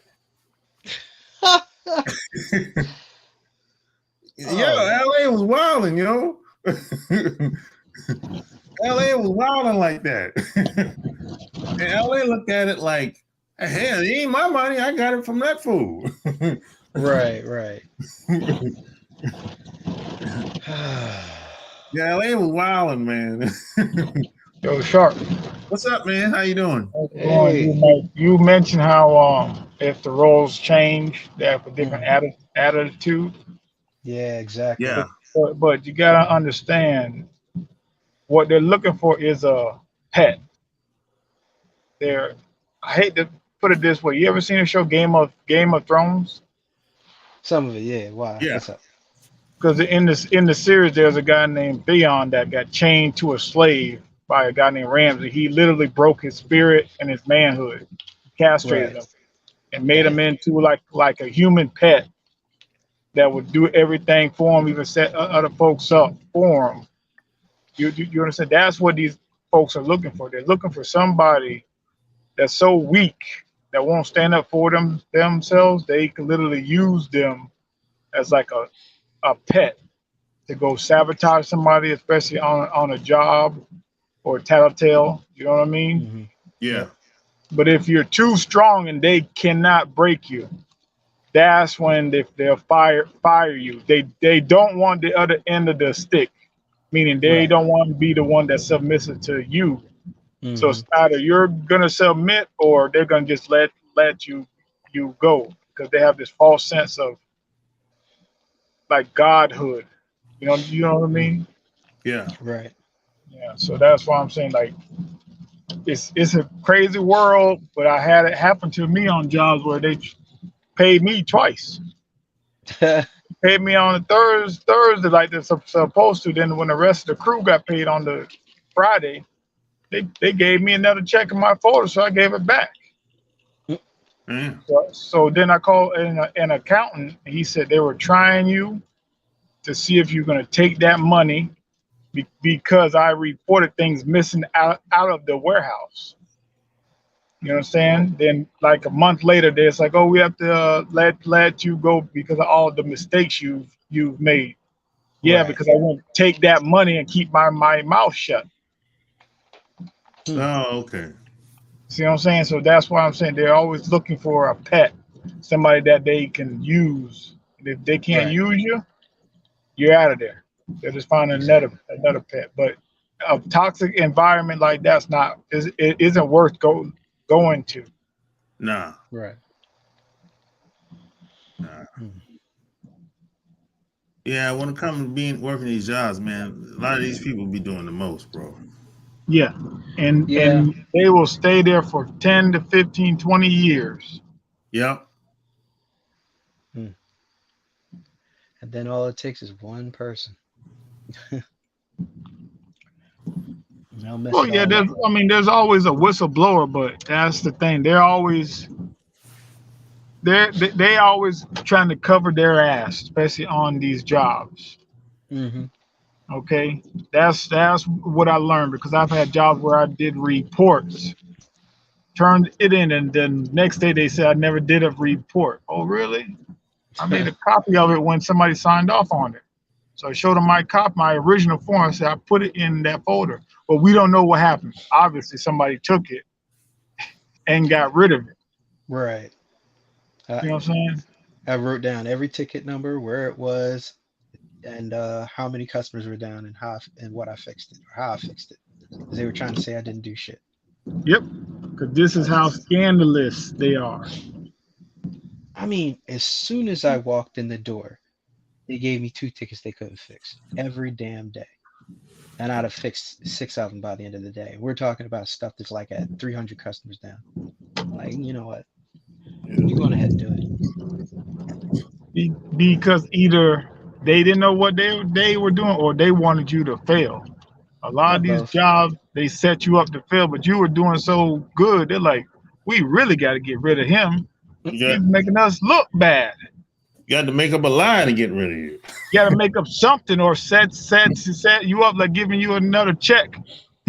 Yeah, Oh, LA was wilding, LA was wilding like that. And LA looked at it like, hell, it ain't my money. I got it from that fool. right, right. Yeah, LA was wilding, man. Yo, Sharp, What's up, man? How you doing? how's it going? Hey. You mentioned how if the roles change, they have a different Mm-hmm. attitude. Yeah, exactly. Yeah, But you gotta understand what they're looking for is a pet. They're I hate to put it this way. You ever seen the show Game of Thrones? Some of it, yeah. Why? yeah. What's up? Because in the series, there's a guy named Theon that got chained to a slave by a guy named Ramsay. He literally broke his spirit and his manhood, castrated Right. him, and made him Damn. into like a human pet that would do everything for him, even set other folks up for him. You understand? That's what these folks are looking for. They're looking for somebody that's so weak that won't stand up for themselves. They can literally use them as like a pet to go sabotage somebody, especially on a job or a tattletale. You know what I mean? Mm-hmm. Yeah. Yep. But if you're too strong and they cannot break you, that's when they'll fire you. They don't want the other end of the stick, meaning they Right. don't want to be the one that's submissive to you. So Mm-hmm. it's either you're gonna submit or they're gonna just let you go because they have this false sense of like godhood. You know what I Mm. mean? Yeah. Right. Yeah. So that's why I'm saying like it's a crazy world, but I had it happen to me on jobs where they paid me twice. Paid me on the Thursday like they're supposed to. Then when the rest of the crew got paid on the Friday, they gave me another check in my folder, so I gave it back. Man. So then I called an accountant. And he said they were trying you to see if you're going to take that money because I reported things missing out of the warehouse. You understand? Then like a month later, they're like, "Oh, we have to let you go because of all the mistakes you've made." Yeah, Right. because I won't take that money and keep my mouth shut. Hmm. Oh, okay. See what I'm saying? So that's why I'm saying they're always looking for a pet, somebody that they can use. And if they can't Right. use you, you're out of there. They'll just find Exactly. another pet. But a toxic environment like that's not it isn't worth going to. Nah. Right. Mm. Yeah, when it comes to working these jobs, man, a lot of these people be doing the most, bro. Yeah. Yeah. And they will stay there for 10 to 15, 20 years. Yep. Mm. And then all it takes is one person. They'll mess Well, it yeah, all up. there's always a whistleblower, but that's the thing. They always trying to cover their ass, especially on these jobs. Hmm. Okay, that's what I learned because I've had jobs where I did reports, turned it in, and then next day they said I never did a report. Oh, really? I made a copy of it when somebody signed off on it. So I showed them my original form. I said I put it in that folder, but we don't know what happened. Obviously, somebody took it and got rid of it. Right. I, You know what I'm saying? I wrote down every ticket number, where it was, and how many customers were down, and and what I fixed it, or how I fixed it. Because they were trying to say I didn't do shit. Yep. Because this I is was how just, scandalous they are. I mean, as soon as I walked in the door, they gave me 2 tickets they couldn't fix every damn day. And I'd have fixed 6 of them by the end of the day. We're talking about stuff that's like at 300 customers down. Like, you know what? You're going ahead and do it. Because either they didn't know what they were doing or they wanted you to fail. A lot Yeah, of these both. jobs, they set you up to fail, but you were doing so good. They're like, we really got to get rid of him. You He's got making us look bad. you got to make up a lie to get rid of you. You got to make up something or set you up, like giving you another check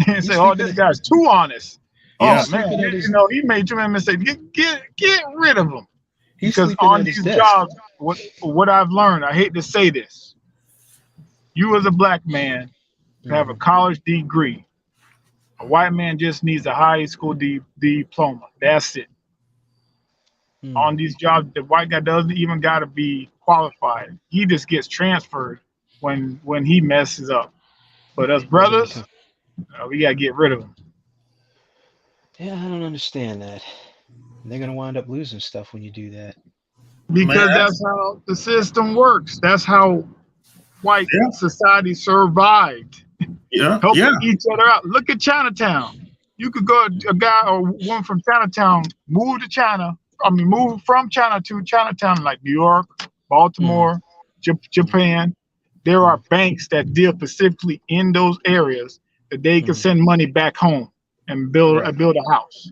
and say, He's oh, sleeping this at, guy's too honest. Oh Yeah. he's man, sleeping at his he made too many mistakes. Get rid of him. he's Because sleeping on at his these desk. jobs, what I've learned, I hate to say this, you as a black man have a Hmm. college degree. A white man just needs a high school diploma. That's it. Hmm. On these jobs, the white guy doesn't even got to be qualified. He just gets transferred when he messes up. But us When he brothers, become, we gotta get rid of him yeah, I don't understand that. They're gonna wind up losing stuff when you do that. Man, because that's that's how the system works. That's how white yeah. society survived, Yeah. Yeah. helping each other out. Look at Chinatown. You could go a guy or one from Chinatown move to China. I mean, move from China to Chinatown, like New York, Hmm. Baltimore, Japan. There Hmm. are banks that deal specifically in those areas that they can Hmm. send money back home and Right. build a house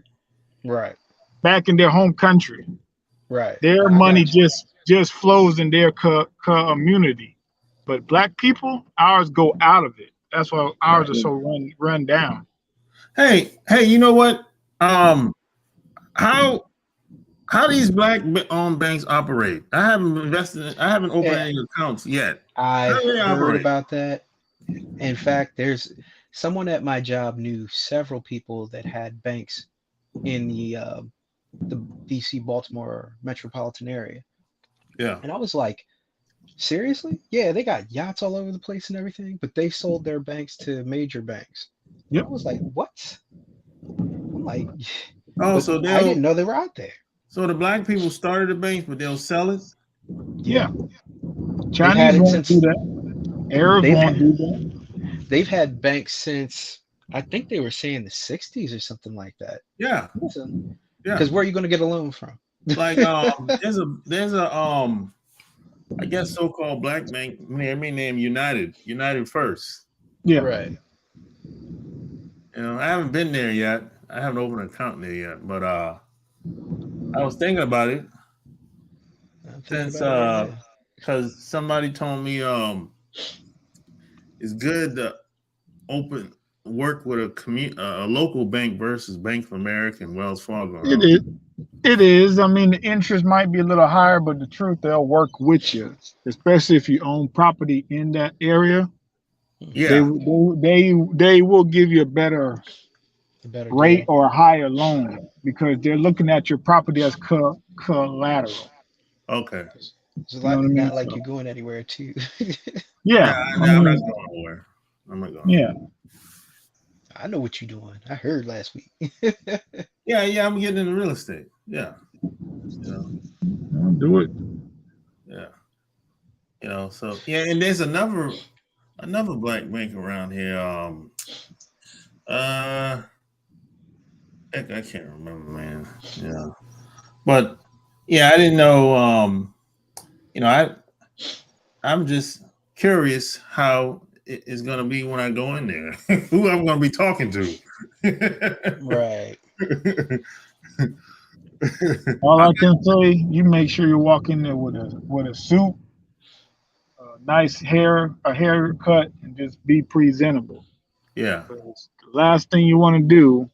Right. back in their home country. Right. Their I money got you. just flows in their community. But black people, ours go out of it. That's why ours Right. are so run down. Hey, you know what? Um, how these black banks operate? I haven't I haven't opened Eh, any accounts yet. How I've do they heard operate? about that. In fact, there's someone at my job knew several people that had banks in the DC Baltimore metropolitan area. Yeah. And I was like, seriously? Yeah, they got yachts all over the place and everything, but they sold their banks to major banks. And I Yep. was like, what? I'm like, Oh, but so I didn't know they were out there. the black people started the banks, but they'll sell it. Yeah. They've had Chinese it won't do since that. Arabs they've won't had do that. they've had banks since I think they were saying the 60s or something like that. Yeah. So, Yeah. because where are you going to get a loan from? Like there's a I guess so-called black bank named United First. Yeah. Right. You know, I haven't been there yet. I haven't opened an account there yet, but I was thinking about it I'm thinking since about it right now. because somebody told me it's good to open work with a local bank versus Bank of America and Wells Fargo. It Huh? is. It is. I mean, the interest might be a little higher, but the truth, they'll work with you, especially if you own property in that area. They Yeah. they will give you a better A better rate deal. or a higher loan because they're looking at your property as collateral. Okay. It's You know what I mean? not like So you're going anywhere too. Yeah, yeah, I I'm not mean, going nowhere. I'm not going yeah, nowhere. I know what you're doing. I heard last week. Yeah, I'm getting into real estate. Yeah. You know. do it. So yeah, and there's another black bank around here. I can't remember, man. Yeah, but yeah, I didn't know. I'm just curious how it's gonna be when I go in there. Who I'm gonna be talking to. Right. All I can say, you make sure you walk in there with a suit, a nice a haircut, and just be presentable. Yeah, Because the last thing you want to do,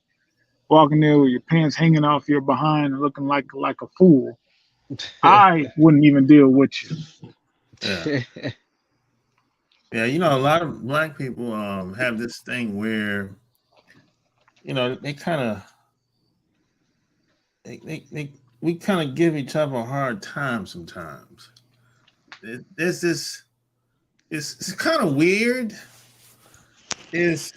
walking there with your pants hanging off your behind and looking like a fool. I wouldn't even deal with you. yeah, yeah. A lot of black people have this thing where they kind of we kind of give each other a hard time sometimes. There's this. It's kind of weird. Is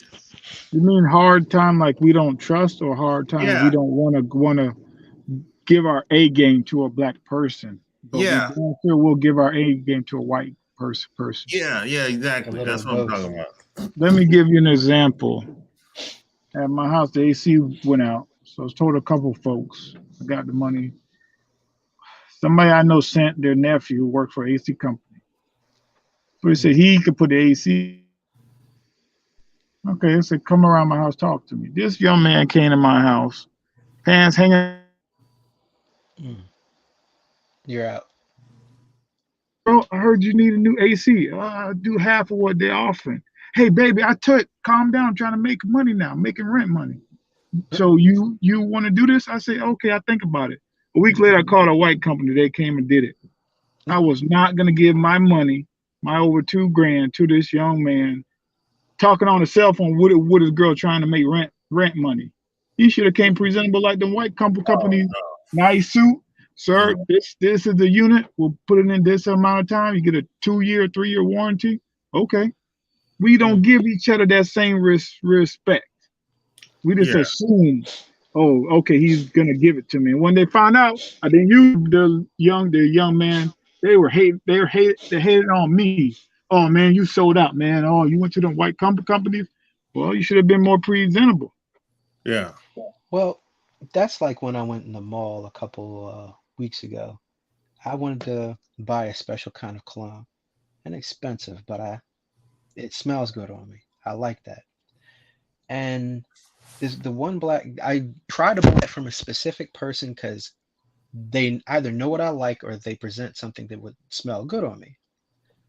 You mean hard time like we don't trust, or hard time we Yeah, don't want to give our A game to a black person, but we yeah, don't feel we'll give our A game to a white person. yeah, A exactly. little That's of what I'm both. talking about. Let me give you an example. At my house, the AC went out, so I was told a couple folks. I got the money. Somebody I know sent their nephew who worked for an AC company. So he said he could put the AC. Okay, I said, come around my house, talk to me. This young man came to my house, pants hanging. Mm. You're out. Bro, I heard you need a new AC. I do half of what they're offering. Hey, baby, I took. Calm down. I'm trying to make money now. I'm making rent money. So you want to do this? I say, okay, I think about it. A week later, I called a white company. They came and did it. I was not gonna give my money, my over $2,000, to this young man talking on the cell phone with his girl trying to make rent money. He should have came presentable like the white Oh companies. Nice suit, no. sir. This is the unit. We'll put it in this amount of time. You get a 2-year, 3-year warranty. Okay. We don't give each other that same respect. We just Yeah, assume, oh, okay, he's gonna give it to me. And when they found out I didn't use the young man, they hated on me. Oh man, you sold out, man. Oh, you went to them white companies. Well, you should have been more presentable. yeah, Well, that's like when I went in the mall a couple weeks ago. I wanted to buy a special kind of cologne. Inexpensive, but it smells good on me. I like that. And this the one black I try to buy it from a specific person because they either know what I like or they present something that would smell good on me.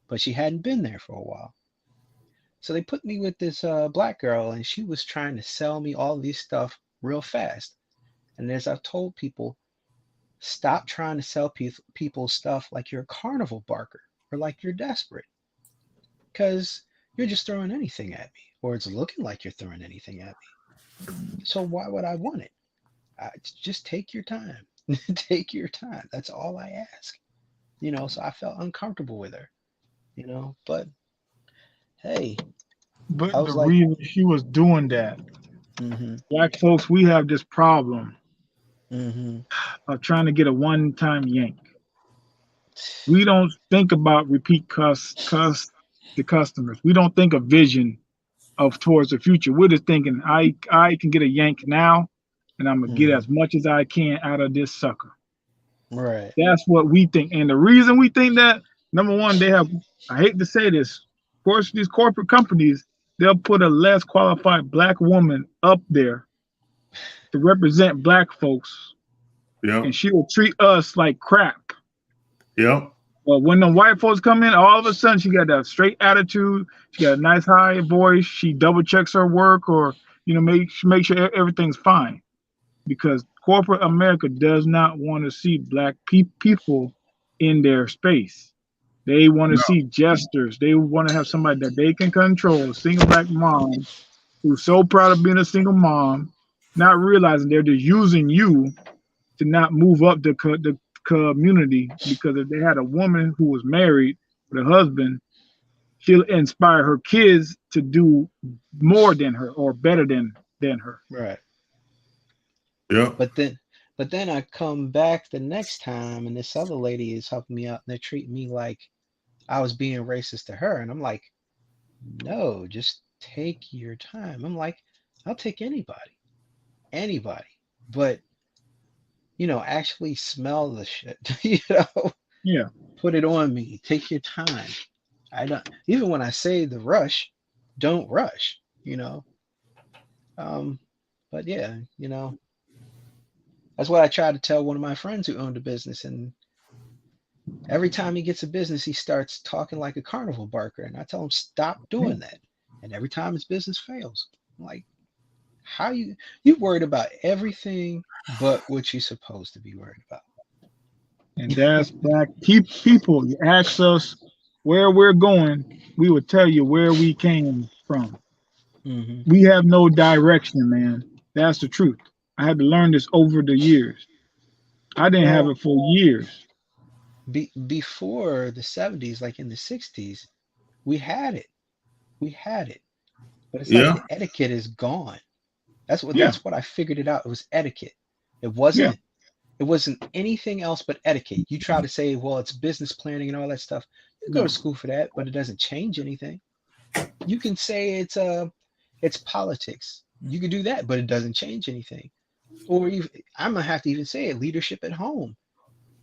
But she hadn't been there for a while. So they put me with this black girl, and she was trying to sell me all these stuff real fast. And as I've told people, stop trying to sell people stuff like you're a carnival barker or like you're desperate, because you're just throwing anything at me, or it's looking like you're throwing anything at me. So why would I want it? Just take your time. Take your time. That's all I ask. So I felt uncomfortable with her, but hey, I But the was like, reason she was doing that, mm-hmm, black folks, we have this problem mm-hmm, of trying to get a one-time yank. We don't think about repeat cuss the customers. We don't think of vision of towards the future. We're just thinking I can get a yank now, and I'm gonna get mm-hmm, as much as I can out of this sucker. right, That's what we think, and the reason we think that, number one, they have. I hate to say this, of course, these corporate companies, they'll put a less qualified black woman up there to represent black folks, yep, and she will treat us like crap. yep, But when the white folks come in, all of a sudden she got that straight attitude. She got a nice high voice. She double checks her work, or make sure everything's fine. Because corporate America does not want to see black people in their space. They want to no, see jesters. They want to have somebody that they can control. A single black mom who's so proud of being a single mom, not realizing they're just using you to not move up the community, because if they had a woman who was married with a husband, she'll inspire her kids to do more than her or better than her. right. yep, But then I come back the next time, and this other lady is helping me out, and they're treating me like I was being racist to her. And I'm like, no, just take your time. I'm like, I'll take anybody. But, actually smell the shit, Yeah. put it on me. Take your time. I don't, even when I say the rush, don't rush, you know. Um, but yeah, that's what I tried to tell one of my friends who owned a business. And every time he gets a business, he starts talking like a carnival barker. And I tell him, stop doing that. And every time his business fails, I'm like, how you worried about everything but what you're supposed to be worried about. And that's black people. You ask us where we're going, we would tell you where we came from. Hmm. We have no direction, man. That's the truth. I had to learn this over the years. I didn't have Well, it for years. before the 70s, like in the 60s, we had it. We had it. But it's like Yeah. the etiquette is gone. That's what Yeah, that's what I figured it out. It was etiquette. It yeah. wasn't it wasn't anything else but etiquette. You try to say, well, it's business planning and all that stuff. You go to No. school for that, but it doesn't change anything. You can say it's politics. You can do that, but it doesn't change anything. Or even, I'm gonna have to even say it, leadership at home.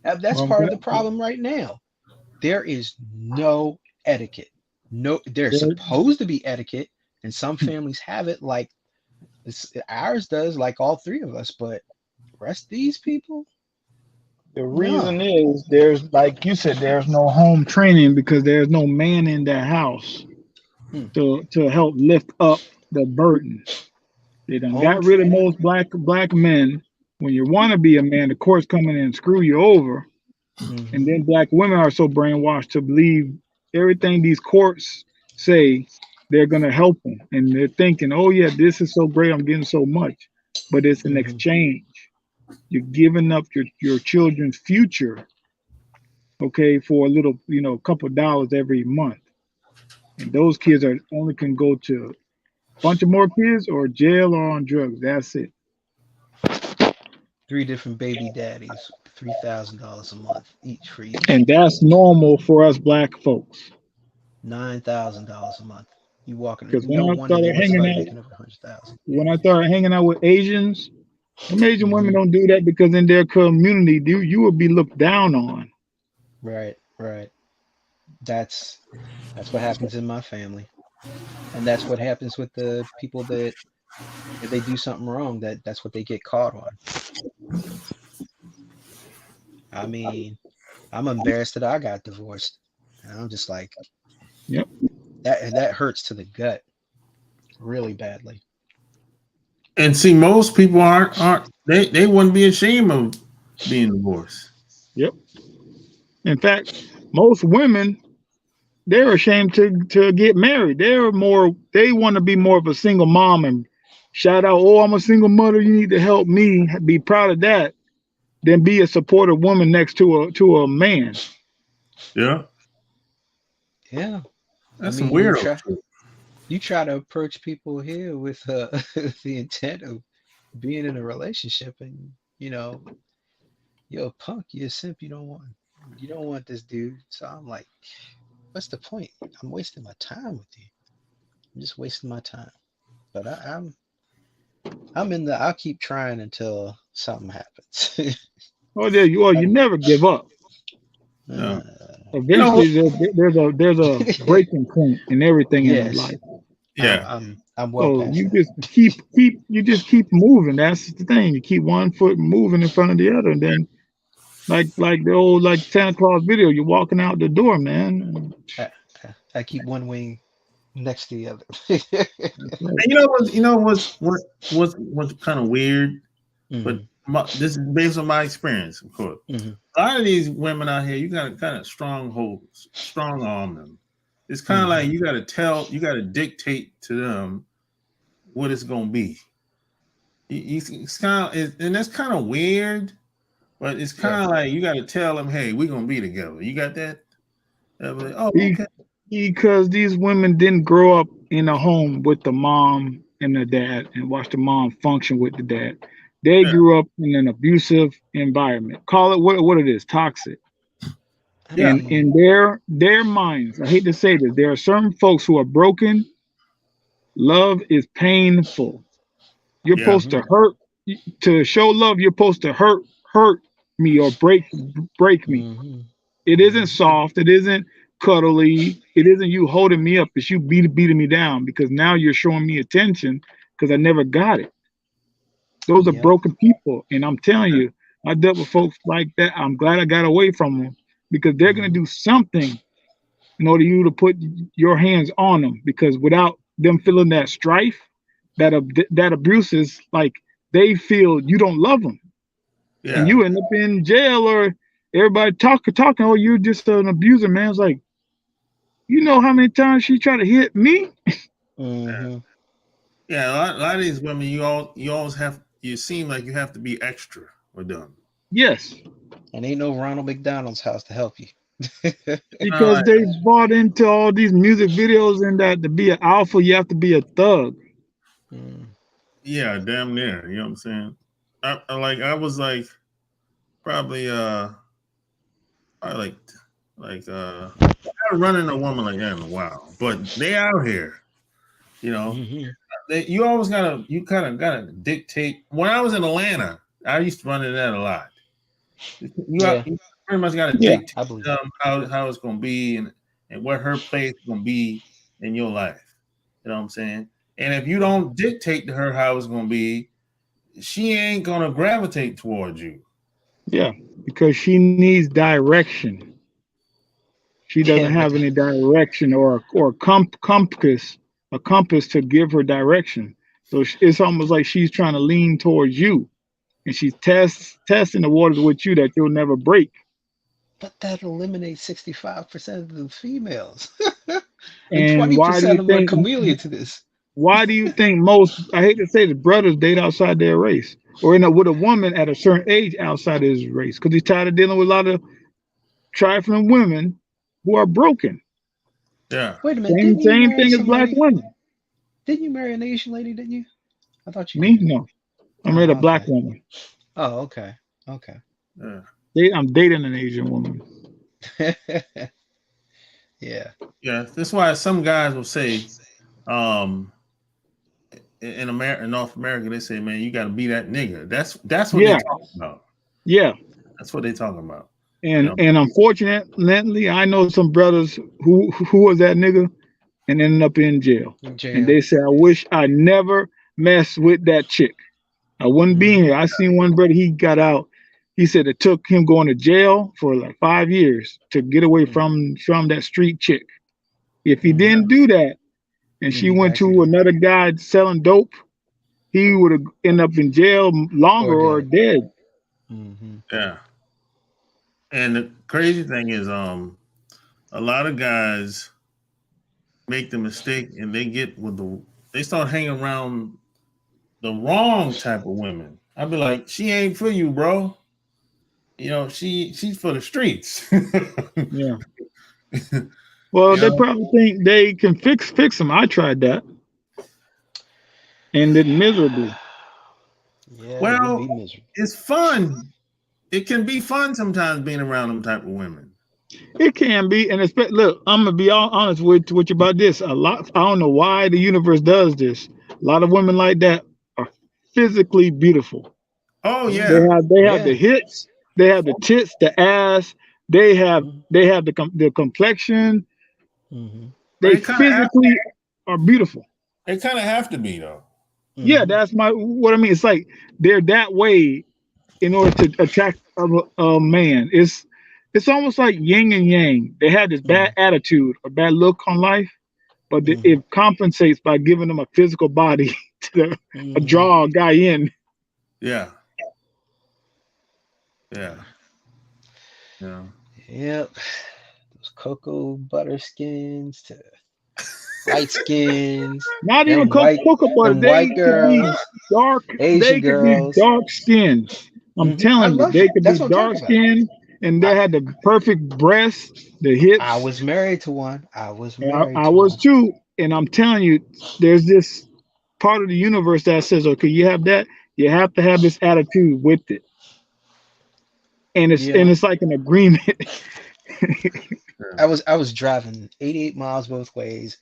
That's Well, part of the problem right now. There is no etiquette. No, there's supposed to be etiquette, and some families have it like ours does, like all three of us, but the rest of these people, the no. reason is there's, like you said, there's no home training because there's no man in the house Hmm. to help lift up the burden. They done Home got rid of training. most black men. When you want to be a man, the courts come in and screw you over. And Hmm. then black women are so brainwashed to believe everything these courts say they're going to help them. And they're thinking, oh, yeah, this is so great. I'm getting so much. But it's an Hmm. exchange. You're giving up your children's future, okay, for a little, couple of dollars every month. And those kids are only can go to a bunch of more kids or jail or on drugs. That's it. Three different baby daddies, $3,000 a month each for each. And that's normal for us black folks. $9,000 a month. You walking? Because No wonder they want somebody making over 100,000. when I started hanging out with Asians, some Asian women Hmm. don't do that because in their community, you would be looked down on. Right, right. That's that's what happens in my family, and that's what happens with the people that if they do something wrong, that's what they get caught on. I mean, I'm embarrassed that I got divorced, and I'm just like Yep. that hurts to the gut really badly. And see, most people aren't they wouldn't be ashamed of being divorced. Yep. In fact, most women they're ashamed to get married. They want to be more of a single mom and shout out, "Oh, I'm a single mother. You need to help me." Be proud of that. Than be a supportive woman next to a man. Yeah. Yeah, I That's some mean, weirdo shit. you try to approach people here with the intent of being in a relationship, and you're a punk, you're a simp, you don't want this dude. So I'm like, what's the point? I'm wasting my time with you. I'm just wasting my time. But I'm in the. I'll keep trying until something happens. Oh, there you are. You I'm, never give up. Yeah. You know, Eventually, there's a breaking point in everything in yes, life. yeah. I'm well So past you that. just keep moving. That's the thing. You keep one foot moving in front of the other, and then like the old like Santa Claus video, you're walking out the door, man. I keep one wing next to the other. That's right. And what's kind of weird, but Hmm. this is based on my experience, of course. Hmm. A lot of these women out here, you got to kind of strong arm them. It's kind of Hmm. like you got to dictate to them what it's gonna be. It's kind of, and that's kind of weird, but it's Yeah. kind of like you got to tell them, hey, we're gonna be together. You got that? They'll be like, oh, Be- okay. Because these women didn't grow up in a home with the mom and the dad and watch the mom function with the dad. They Yeah. grew up in an abusive environment. Call it what it is, toxic. Yeah. And Mm-hmm. in their minds, I hate to say this, there are certain folks who are broken. Love is painful. You're Yeah. supposed to Mm-hmm. hurt to show love. You're supposed to hurt me or break me. Mm-hmm. It isn't Mm-hmm. soft. It isn't cuddly. It isn't you holding me up. It's you beating me down because now you're showing me attention because I never got it. Those are Yep. broken people, and I'm telling you, I dealt with folks like that. I'm glad I got away from them because they're gonna Mm-hmm. do something in order you to put your hands on them. Because without them feeling that strife, that abuse is like they feel you don't love them, and Yeah. you end up in jail or everybody talking. Oh, you're just an abuser, man. It's like you know how many times she tried to hit me. Mm-hmm. Yeah. A lot of these women, you always have. You seem like you have to be extra with them. Yes, And ain't no Ronald McDonald's house to help you. because Like, they bought into all these music videos and that to be an alpha, you have to be a thug. Mm. yeah, damn near. You know what I'm saying? I was like probably probably I haven't run into a woman like that in a while, but they out here. You know, Mm-hmm. you always you kind of gotta dictate. When I was in Atlanta, I used to run into that a lot. Yeah, You pretty much got to Yeah, dictate I believe it. how it's going to be and what her place is going to be in your life. You know what I'm saying? And if you don't dictate to her how it's going to be, she ain't going to gravitate towards you. yeah, because she needs direction. She doesn't Yeah, but have any direction or compass, a compass to give her direction. So it's almost like she's trying to lean towards you, and she's testing the waters with you that you'll never break. that eliminates 65% of the females. And And 20% of them are chameleon to this. why do you think most, I hate to say, the brothers date outside their race or end up with a woman at a certain age outside his race? Because he's tired of dealing with a lot of trifling women who are broken. Yeah. Wait a minute, Same didn't you same marry thing as black somebody? women. Didn't you marry an Asian lady, didn't you? I thought you Me, did. no. I married a Oh, black okay. woman. Oh, okay. Okay. Yeah. I'm dating an Asian woman. Yeah. Yeah. That's why some guys will say, um, in America, in North America, they say, "Man, you got to be that nigga." That's what they Yeah, talking about. yeah. That's what they talking about. You And know? and unfortunately, I know some brothers who was that nigga and ended up in jail. In And jail. they say, I wish I never messed with that chick. I wouldn't be Mm-hmm. here. I seen one brother, he got out. He said it took him going to jail for like 5 years to get away from that street chick. If he Mm-hmm. didn't do that and He'd she be went back to again. another guy selling dope, he would have ended up in jail Or longer or dead. dead. Mm-hmm. Yeah. And the crazy thing is, a lot of guys make the mistake and they start hanging around the wrong type of women. I'd be like, she ain't for you, bro. You know, she's for the streets. Yeah. you Well, they know, probably think they can fix them. I tried that and did miserably. Yeah, it would be well, miserable. it's fun. It can be fun sometimes being around them type of women. It can be, and look, I'm gonna be all honest with you about this. A lot, I don't know why the universe does this. A lot of women like that are physically beautiful. Oh They yeah, Mm-hmm. have the Yeah. hips, they have the tits, the ass. They have Mm-hmm. the complexion. Mm-hmm. but They physically are beautiful. they kind of have to be though. Yeah, Mm-hmm. that's what I mean. It's like they're that way in order to attract a man. It's almost like yin and yang. They have this bad attitude or bad look on life, but Mm-hmm. it compensates by giving them a physical body to Mm-hmm. draw a guy in. Yeah, yeah, yeah. Yep. Those cocoa butter skins to light skins, Not even cocoa butter. them white They could be girls, dark. Asian They could be girls. dark skinned. I'm I telling you, love they it. could be That's what I'm dark talking about. skinned, and I, they had the perfect breasts, the I hips. was married to one. I was And married I to was one. too. And I'm telling you, there's this part of the universe that says, okay, you have that, you have to have this attitude with it. And Yeah. it's like an agreement. I was driving 88 miles both ways,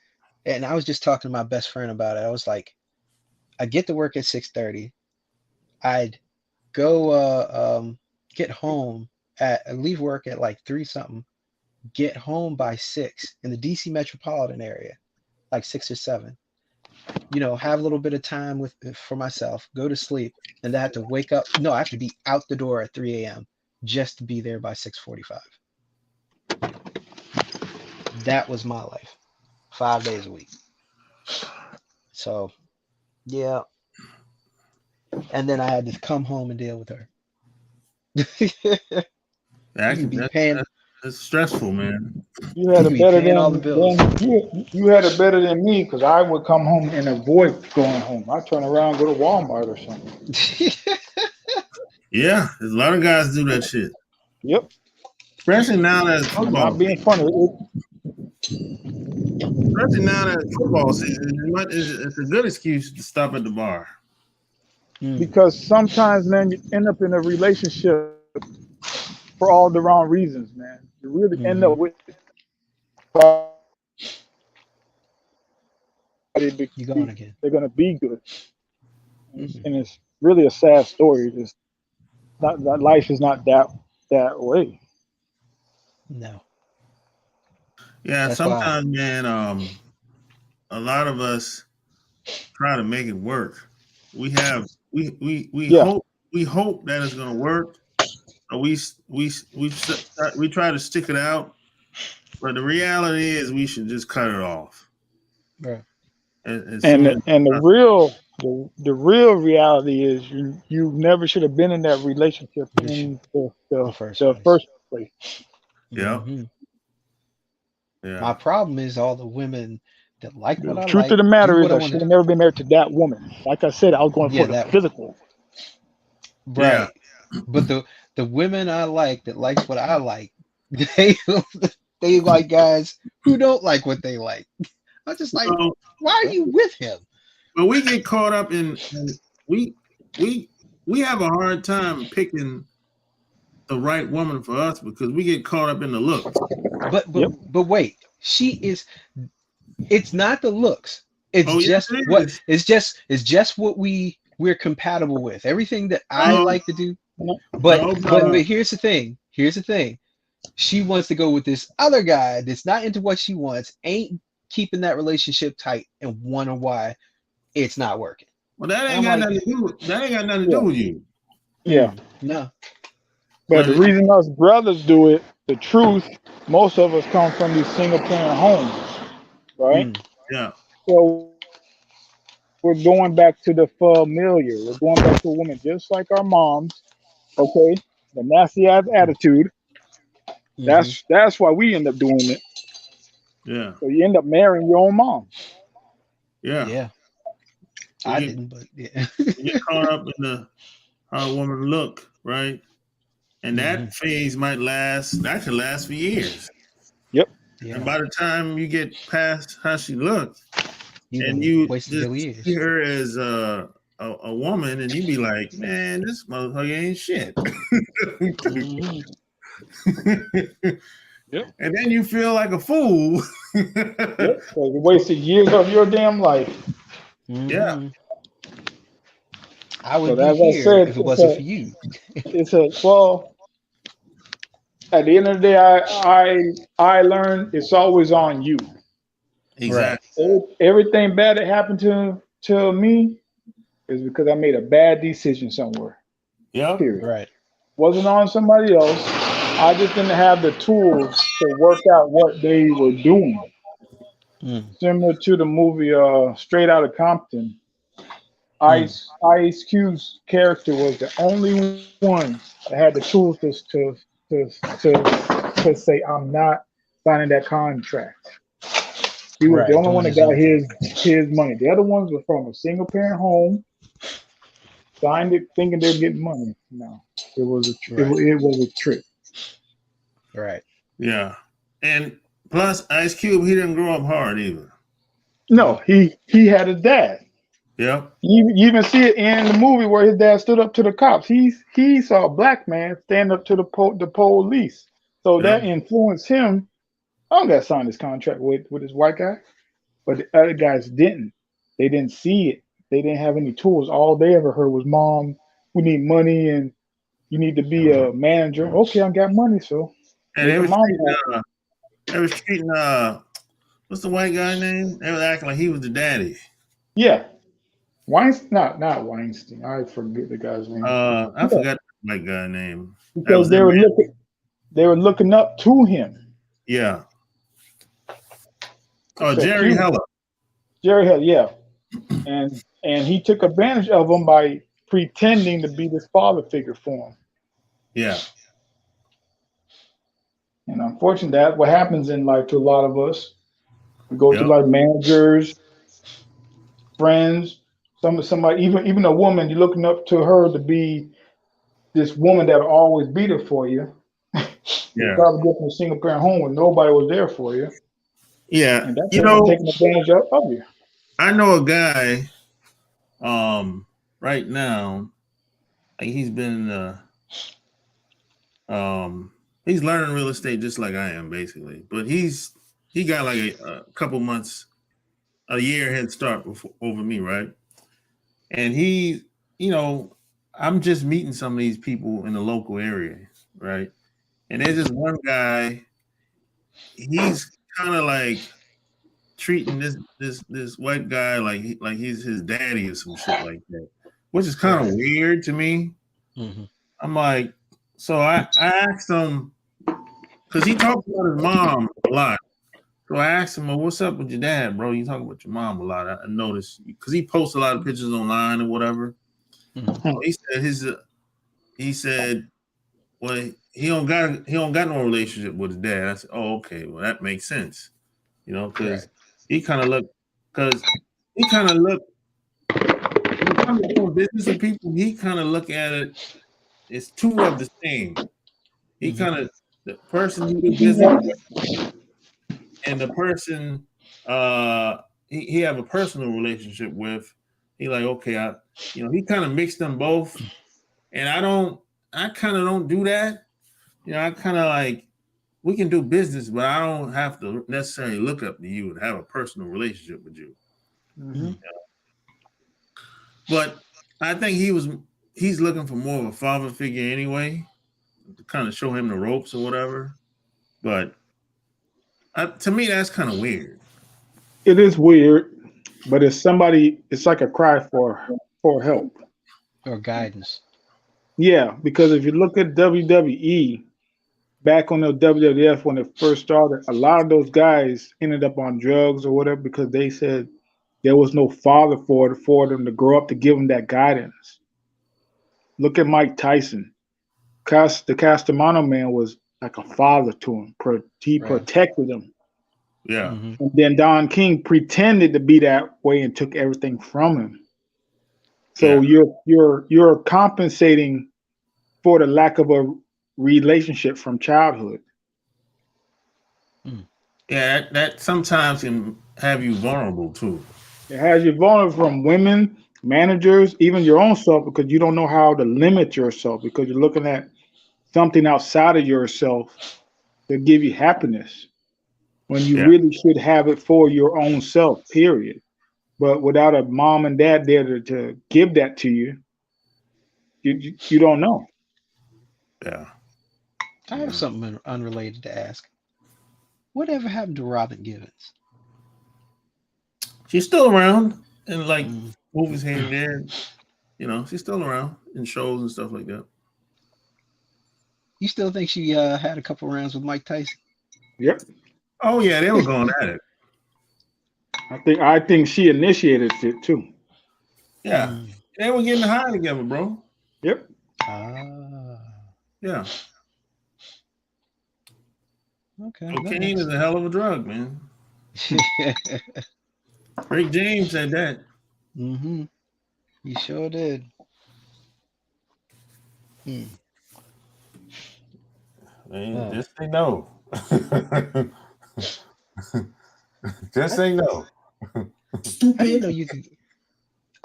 and I was just talking to my best friend about it. I was like, I get to work at 6:30. I'd go get home at leave work at like 3 something, get home by 6 in the DC metropolitan area, like 6 or 7. Have a little bit of time for myself, go to sleep, and then I have to wake up. No, I have to be out the door at 3 a.m. just to be there by 6:45. That was my life, 5 days a week. So, yeah. And then I had to come home and deal with her. Actually, that's stressful, man. You had it Be better paying all the bills. you had it better than me because I would come home and avoid going home. I turn around, go to Walmart or something. Yeah, there's a lot of guys do that shit. Yep. Especially now that it's I'm football. not being funny. Especially now that it's football season, it's a good excuse to stop at the bar. Because sometimes, man, you end up in a relationship for all the wrong reasons, man. You really end up with You gone again. they're gonna be good, and it's really a sad story. Just not that life is not that way. No. Yeah, That's sometimes, man, a lot of us try to make it work. We Yeah. hope that it's gonna work. We try to stick it out, but the reality is we should just cut it off. Right. And the real reality is you never should have been in that relationship in the first place. Yeah. Mhm. Yeah. My problem is all the women that like what I Truth like. of the matter do is what I I want should to have never been married to that woman. Like I said, I was going for the that physical. right. But the women I like that likes what I like, they like guys who don't like what they like. I'm just like, why are you with him? But we get caught up in we have a hard time picking the right woman for us because we get caught up in the looks. But wait, it's not the looks. It's just what we're compatible with. Everything that I like to do. But here's the thing. She wants to go with this other guy that's not into what she wants, ain't keeping that relationship tight, and wonder why it's not working. Well, that ain't got nothing to do with you. Yeah. No. But the reason us brothers do it, the truth, most of us come from these single parent homes, right? Yeah. So we're going back to the familiar. We're going back to a woman just like our moms, okay? The nasty ass attitude. That's why we end up doing it. Yeah. So you end up marrying your own mom. Yeah. Yeah. I didn't, but yeah. You get caught up in how a woman look, right? And that phase that can last for years. Yep. Yeah. And by the time you get past how she looks, and you just see her as a woman, and you be like, man, this motherfucker ain't shit. Yep. And then you feel like a fool. Yep. So you wasted years of your damn life. Yeah. I would be here if it wasn't for you. At the end of the day, I learned it's always on you. Exactly. Right. Everything bad that happened to me is because I made a bad decision somewhere. Yeah. Period. Right. Wasn't on somebody else. I just didn't have the tools to work out what they were doing. Similar to the movie Straight Outta Compton. Ice Cube's character was the only one that had the tools to say, I'm not signing that contract. He was the only one that got his money. The other ones were from a single parent home, signed it thinking they were getting money. No, it was a trick. Right. Yeah. And plus, Ice Cube, he didn't grow up hard either. No, he had a dad. Yeah. You even see it in the movie where his dad stood up to the cops. He saw a black man stand up to the police. So Yeah. that influenced him. I don't got to sign this contract with this white guy, but the other guys didn't. They didn't see it. They didn't have any tools. All they ever heard was, "Mom, we need money, and you need to be a manager." Okay, I got money, so And make a mommy happy. they was treating what's the white guy name? They was acting like he was the daddy. Yeah, Weinstein, not Weinstein. I forget the guy's name. I Yeah, forgot the white guy name. That because was that man. they were looking up to him Yeah. to Oh, set Jerry you. Heller. Jerry Hill, yeah, and he took advantage of him by pretending to be this father figure for him. Yeah. And unfortunately, that's what happens in life to a lot of us. We go through Yep. like managers, friends, somebody, even a woman. You're looking up to her to be this woman that'll always be there for you. You Yeah. probably get from a single parent home where nobody was there for you, Yeah. and that You person know, taking advantage of you. I know a guy right now, like he's been he's learning real estate just like I am basically. But he got like a couple months, a year head start over me, right? And he, you know, I'm just meeting some of these people in the local area, right? And there's this one guy, he's kind of like treating this white guy like he's his daddy or some shit like that, which is kind of weird to me. Mm-hmm. I'm like, so I asked him because he talks about his mom a lot. So I asked him, well, what's up with your dad, bro? You talk about your mom a lot. I noticed because he posts a lot of pictures online or whatever. Mm-hmm. So he said, well, he don't got no relationship with his dad. I said, oh, okay, well that makes sense, you know, because he kind of look when it comes to doing business with people, he kind of look at it. It's two of the same. He kind of the person he do business with and the person he have a personal relationship with. He like okay, he kind of mixed them both, and I kind of don't do that. You know, I kind of like we can do business, but I don't have to necessarily look up to you and have a personal relationship with you. Mm-hmm. But I think he's looking for more of a father figure anyway, to kind of show him the ropes or whatever. But to me, that's kind of weird. It is weird, but it's somebody. It's like a cry for help. Or guidance. Yeah, because if you look at WWE back on the WWF when it first started, a lot of those guys ended up on drugs or whatever because they said there was no father for them to grow up to give them that guidance. Look at Mike Tyson. The Castamano man was like a father to him. He Right. protected him. Yeah. Mm-hmm. And then Don King pretended to be that way and took everything from him. So Yeah. you're compensating for the lack of a relationship from childhood. Yeah, that sometimes can have you vulnerable too. It has you vulnerable from women, managers, even your own self, because you don't know how to limit yourself because you're looking at something outside of yourself to give you happiness when you Yeah. really should have it for your own self, period. But without a mom and dad there to give that to you, you don't know. Yeah. I have something unrelated to ask. Whatever happened to Robin Givens? She's still around in like Mm. movies here and there. You know, she's still around in shows and stuff like that. You still think she had a couple rounds with Mike Tyson? Yep. Oh yeah, they were going at it. I think she initiated it too. Yeah. Mm. They were getting high together, bro. Yep. Ah. Yeah. Okay. Cocaine is a hell of a drug, man. Rick James said that. Mm-hmm. You sure did. Hmm. Man, just say no. Just say no. I didn't know you could.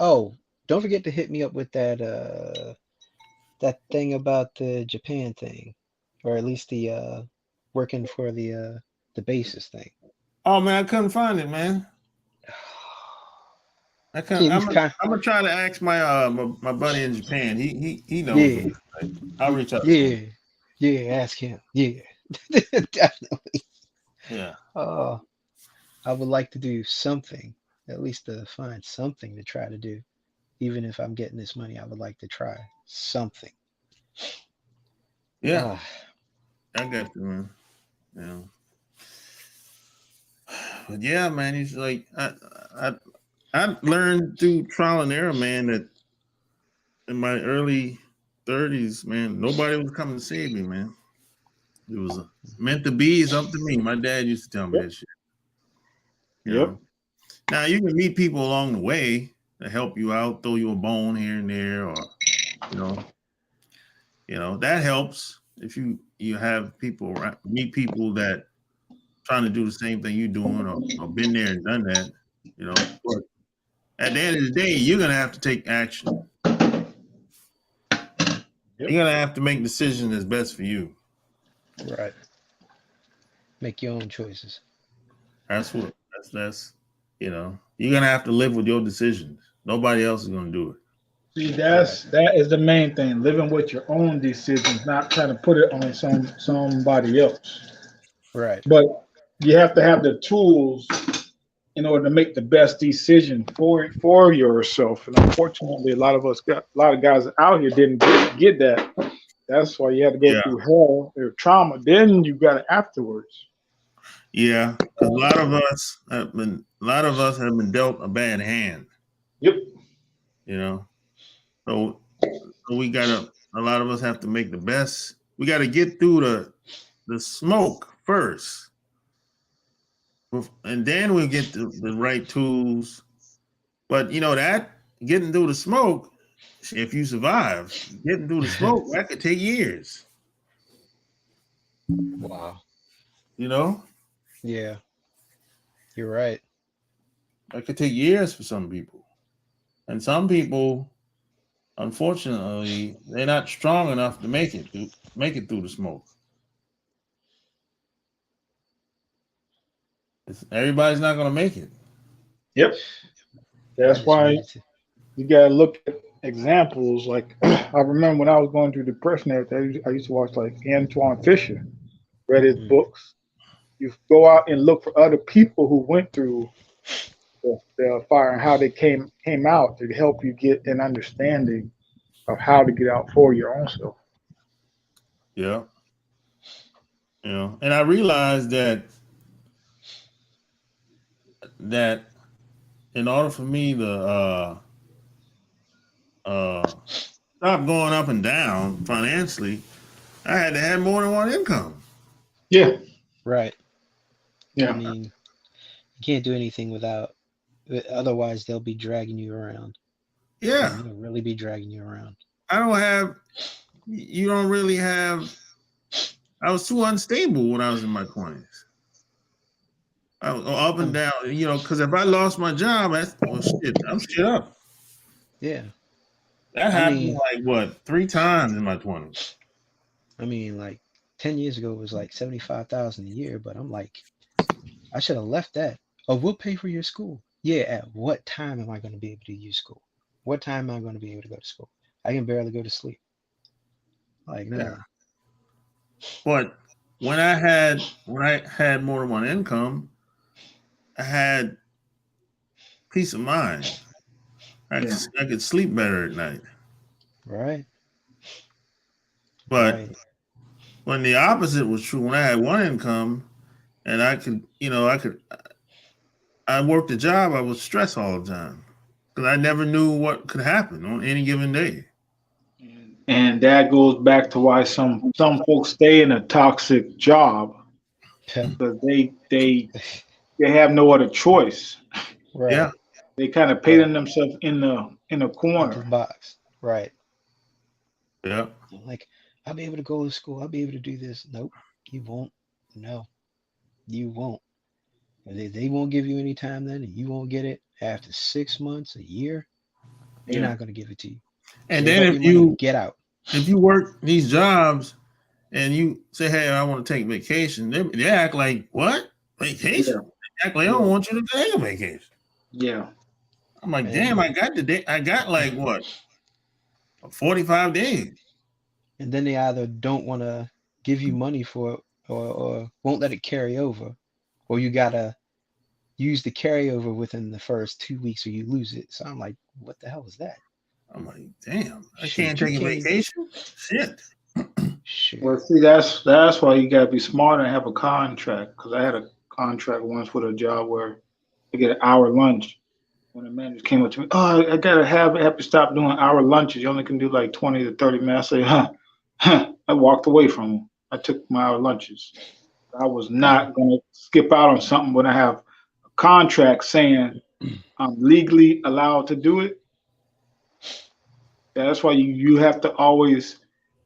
Oh, don't forget to hit me up with that thing about the Japan thing, or at least the working for the basis thing? Oh man, I couldn't find it, man. I Can can't. you at least kind? I'm gonna try to ask my my buddy in Japan. He knows Yeah, him. I'll reach out to him. yeah, yeah. Ask him. Yeah, definitely. Yeah. I would like to do something, at least to find something to try to do. Even if I'm getting this money, I would like to try something. Yeah. Ah, I got you, man. Yeah. But yeah, man, he's like I learned through trial and error, man, that in my early 30s, man, nobody was coming to save me, man. It was meant to be. It's up to me. My dad used to tell me that shit. You Yep. know. Now you can meet people along the way to help you out, throw you a bone here and there, or you know that helps if you have people meet people that trying to do the same thing you're doing or been there and done that, you know. But at the end of the day, you're gonna have to take action. Yep. You're gonna have to make decisions that's best for you. right. Make your own choices. That's you know, you're gonna have to live with your decisions. Nobody else is gonna do it. See, that is the main thing. Living with your own decisions, not trying to put it on somebody else. Right. But you have to have the tools in order to make the best decision for yourself. And unfortunately, a lot of guys out here didn't get that. That's why you had to go Yeah. through hell or trauma. Then you got it afterwards. Yeah, because a lot of us have been dealt a bad hand, Yep. you know. So we gotta a lot of us have to make the best. We gotta get through the smoke first. And then we'll get the right tools. But you know that getting through the smoke, if you survive, getting through the smoke, that could take years. Wow. You know? Yeah. You're right. That could take years for some people. And some people, unfortunately, they're not strong enough to make it through the smoke. Everybody's not gonna make it. Yep. That's why you gotta look at examples. Like I remember when I was going through depression, and everything, I used to watch like Antoine Fisher, read his books. You go out and look for other people who went through the fire and how they came out to help you get an understanding of how to get out for your own self. Yeah. You know, and I realized that in order for me to stop going up and down financially, I had to have more than one income. Yeah. Right. Yeah. I mean, you can't do anything without. Otherwise, they'll be dragging you around. Yeah. They'll really be dragging you around. You don't really have. I was too unstable when I was in my 20s. I was up and down, you know, because if I lost my job, I'm shit up. Yeah. That happened like what 3 times in my 20s. I mean, like 10 years ago, it was like 75,000 a year, but I'm like, I should have left that. Oh, we'll pay for your school. Yeah. At what time am I going to be able to use school? What time am I going to be able to go to school? I can barely go to sleep. Like, nah. Yeah. But when I had more than one income, I had peace of mind. I could sleep better at night. Right. But when the opposite was true, when I had one income and I worked a job, I was stressed all the time because I never knew what could happen on any given day. And that goes back to why some folks stay in a toxic job because they have no other choice. Right. Yeah. They kind of painting themselves in a corner. Box. Right. Yeah. Like, I'll be able to go to school. I'll be able to do this. Nope. You won't. No. You won't. They won't give you any time then, and you won't get it after 6 months, a year. They're not going to give it to you. And Save then up your money, get out. If you work these jobs and you say, "Hey, I want to take vacation," they act like, "What? Vacation?" Yeah. They act like I don't want you to take a vacation. Yeah. I'm like, And- damn, I got the day. I got like what, 45 days. And then they either don't want to give you money for it or won't let it carry over, or you gotta use the carryover within the first 2 weeks or you lose it. So I'm like, what the hell is that? I'm like, damn, I Shoot, can't you take a can't- vacation. Shit. Shit. Well, see, that's why you gotta be smart and have a contract. Because I had a contract once with a job where I get an hour lunch. When the manager came up to me, oh, I gotta have to stop doing hour lunches. You only can do like 20 to 30 minutes. I say, huh. I walked away from them. I took my hour lunches. I was not gonna skip out on something when I have a contract saying I'm legally allowed to do it. That's why you have to always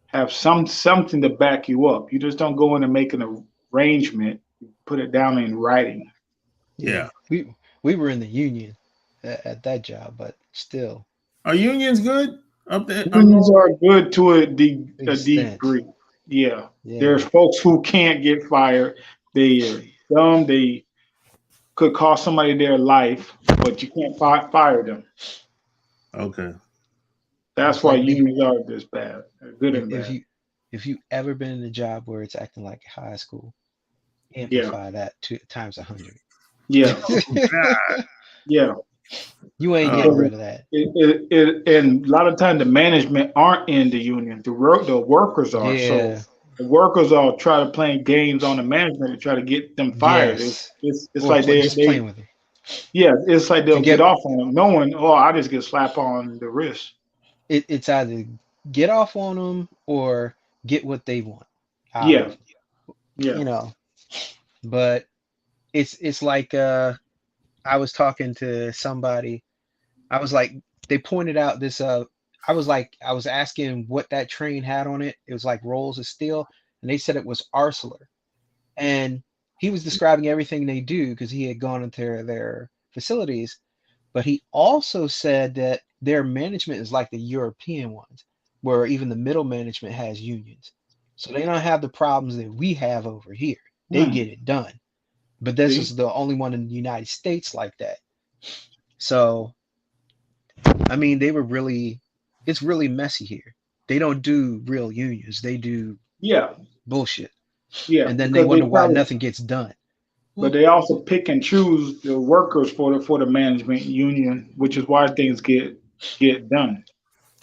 have something to back you up. You just don't go in and make an arrangement, put it down in writing. Yeah. We were in the union at that job, but still. Are unions good up there? Unions are good to a Extent. degree. Yeah. Yeah. There's folks who can't get fired. They are dumb. They could cost somebody their life, but you can't fire them. Okay. That's It's why like unions are this bad. They're good and if bad. you ever been in a job where it's acting like high school, amplify that times 100. Yeah. God. Yeah. You ain't Oh. getting rid of that. And a lot of times the management aren't in the union. The workers are. Yeah. So the workers are try to play games on the management to try to get them fired. Yes. It's Or like just they playing with them. yeah, it's like they'll get- get off on them, knowing, oh, I just get slapped on the wrist. It's either get off on them or get what they want. out Yeah. of them, Yeah. You know. But it's like I was talking to somebody. I was like, they pointed out this I was asking what that train had on it. It was like rolls of steel, and they said it was arcelor. And he was describing everything they do because he had gone into their facilities. But he also said that their management is like the European ones, where even the middle management has unions. So they don't have the problems that we have over here. They get it done. But this is the only one in the United States like that. So, I mean, it's really messy here. They don't do real unions. They do bullshit. Yeah. And then they wonder why nothing gets done. But they also pick and choose the workers for the management union, which is why things get done.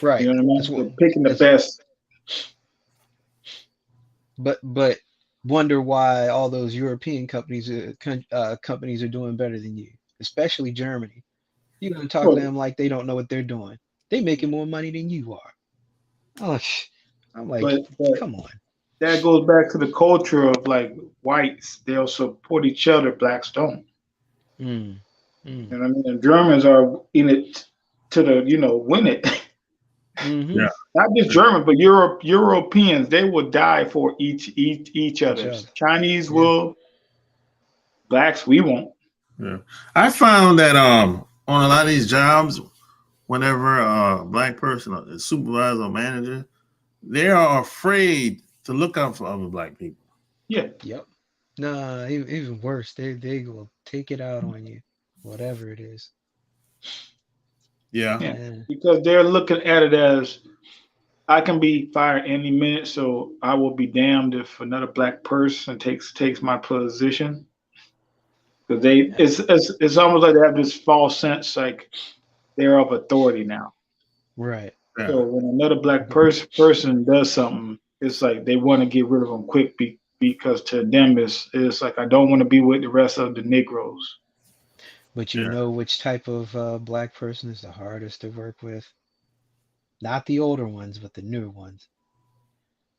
Right. You know what I mean? They're picking the best. But wonder why all those European companies are doing better than you, especially Germany. You're gonna talk to them like they don't know what they're doing. They making more money than you are. Oh, I'm like, but come on. That goes back to the culture of like whites. They'll support each other. Blacks don't. You know what I mean? The Germans are in it to win it. Yeah. Not just German, but Europeans. They will die for each other. Chinese will. Blacks, we won't. Yeah. I found that on a lot of these jobs, whenever a black person, a supervisor or manager, they are afraid to look out for other black people. Yeah. Yep. Nah, even worse. They will take it out on you, whatever it is. Yeah. Because they're looking at it as I can be fired any minute, so I will be damned if another black person takes my position. Because it's almost like they have this false sense like they're of authority now. Right. So when another black person does something, it's like they want to get rid of them quick because to them it's like I don't want to be with the rest of the Negroes. But you know which type of black person is the hardest to work with? Not the older ones, but the newer ones.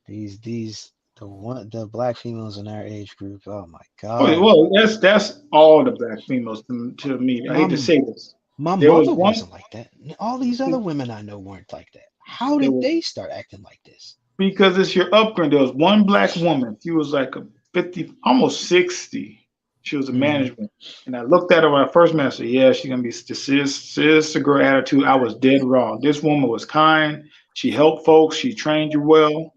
The black females in our age group. Oh my God. Well, that's all the black females to me. I hate to say this. My mother wasn't like that. All these other women I know weren't like that. How did they start acting like this? Because it's your upbringing. There was one black woman. She was like a 50, almost 60. She was a management. And I looked at her when I first met her. I said, yeah, she's going to be sister girl attitude. I was dead wrong. This woman was kind. She helped folks. She trained you well.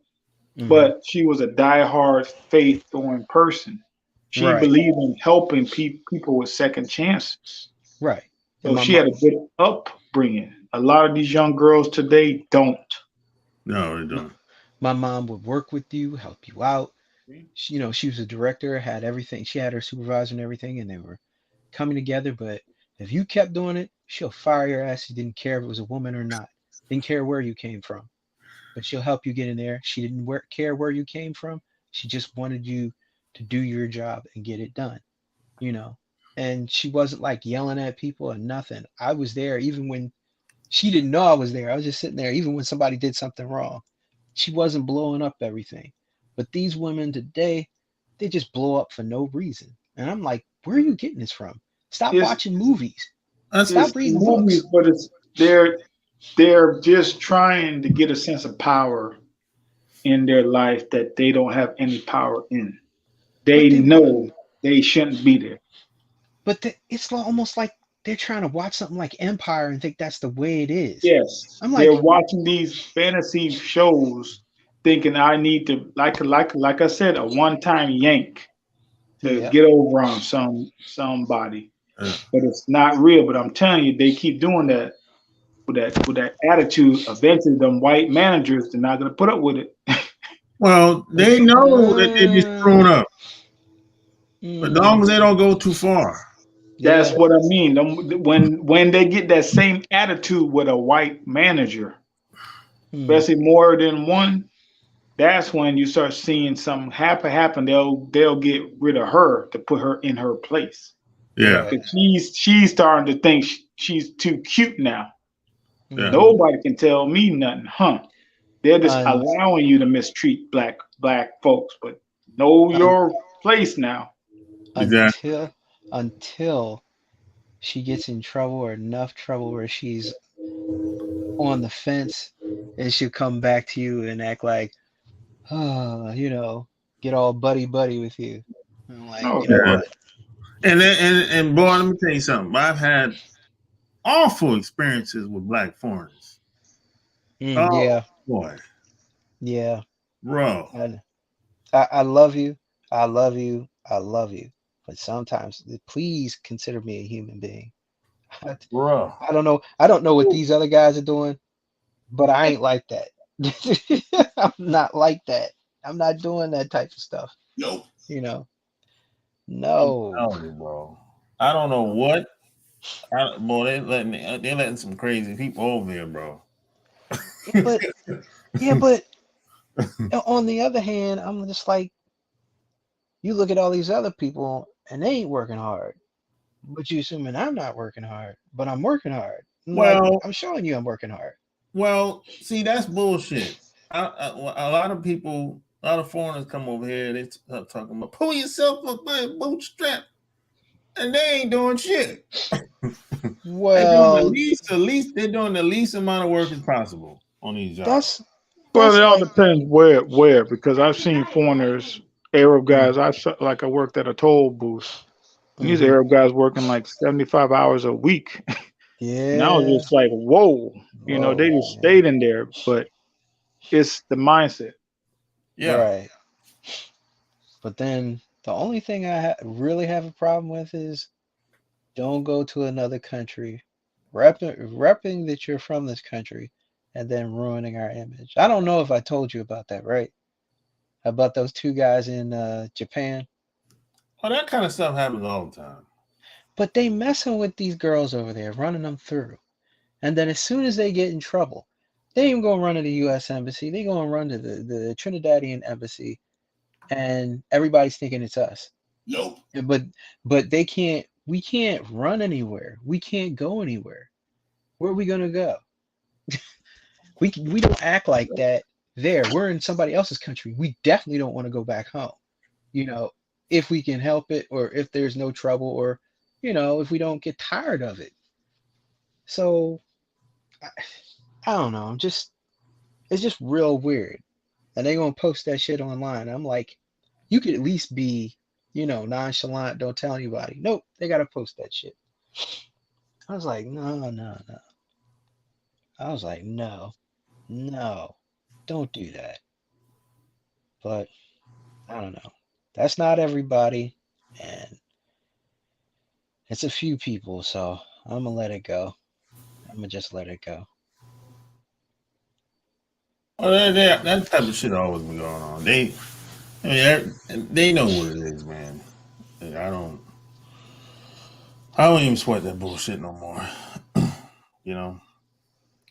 Hmm. but she was a diehard faith going person. She Right. believed in helping people with second chances. Right. And So she had a good upbringing. A lot of these young girls today don't. No, they my, don't. my mom would work with you, help you out. She, she was a director, had everything. She had her supervisor and everything, and they were coming together. But if you kept doing it, she'll fire your ass. She didn't care if it was a woman or not. Didn't care where you came from. But she'll help you get in there. She didn't care where you came from. She just wanted you to do your job and get it done, you know. And she wasn't like yelling at people or nothing. I was there even when she didn't know I was there. I was just sitting there, even when somebody did something wrong. She wasn't blowing up everything. But these women today, they just blow up for no reason. And I'm like, where are you getting this from? Stop It's watching movies. That's it's Stop the reading movies, books. but it's they're just trying to get a sense of power in their life that they don't have any power in. But They they want, know they shouldn't be there. it's almost like they're trying to watch something like Empire and think that's the way it is. Yes, I'm they're like, watching these fantasy shows, thinking I need to like I said, a one time yank to yeah, get over on somebody. yeah. But it's not real. But I'm telling you, they keep doing that with that attitude. Eventually, them white managers they're not gonna put up with it. Well, they it's know that they be screwing up, but as long mm, as they don't go too far. That's yeah, what I mean. When they get that same attitude with a white manager, mm, especially more than one, that's when you start seeing something happen. They'll get rid of her to put her in her place Yeah, right, because she's starting to think she's too cute now. yeah. hmm, Nobody can tell me nothing, huh? They're just un, allowing you to mistreat black folks, but know un, your place now. Exactly. until she gets in trouble or enough trouble where she's on the fence and she'll come back to you and act like, oh, get all buddy buddy with you. I'm like, Oh you know Yeah. God. what? And boy, let me tell you something. I've had awful experiences with black foreigners. Oh Yeah, boy, yeah. bro, And I love you. I love you. I love you. But sometimes, please consider me a human being. I, bro. I don't know. I don't know what these other guys are doing, but I ain't like that. I'm not like that. I'm not doing that type of stuff. Nope. You know, I'm no. telling you, bro. I don't know what. Boy, they letting some crazy people over here, bro. Yeah, but yeah, but on the other hand, I'm just like, you look at all these other people and they ain't working hard. But you assuming I'm not working hard, but I'm working hard. I'm like, well, I'm showing you I'm working hard. well, see, that's bullshit. A lot of people, a lot of foreigners come over here. They start talking about pull yourself up by a bootstrap, and they ain't doing shit. They're doing Well, the least. They're doing the least amount of work as possible on these jobs. that's Well, it that's all like, depends where because I've seen foreigners, Arab mm, guys. I worked at a toll booth, and these hmm, Arab guys working like 75 hours a week, and I was yeah, just like, whoa, they whoa, just yeah, stayed in there, but it's the mindset. Yeah. right. But then the only thing I really have a problem with is don't go to another country, repping that you're from this country, and then ruining our image. I don't know if I told you about that, right? About those two guys in Japan. Well, that kind of stuff happens all the time. But they messing with these girls over there, running them through. And then as soon as they get in trouble, they ain't gonna run to the U.S. embassy. They gonna run to the Trinidadian embassy, and everybody's thinking it's us. Nope. But they can't. We can't run anywhere. We can't go anywhere. Where are we gonna go? We don't act like that there. We're in somebody else's country. We definitely don't want to go back home. You know, if we can help it, or if there's no trouble, or if we don't get tired of it. So I, I don't know. It's just real weird. And they gonna post that shit online. I'm like, you could at least be, nonchalant, don't tell anybody. Nope, they gotta post that shit. I was like, no, no, no. I was like, no, no, don't do that. But I don't know. That's not everybody, and it's a few people, so I'm gonna let it go. I'm gonna just let it go. Well, that type of shit always been going on. I mean, they know what it is, man. I don't even sweat that bullshit no more. You know,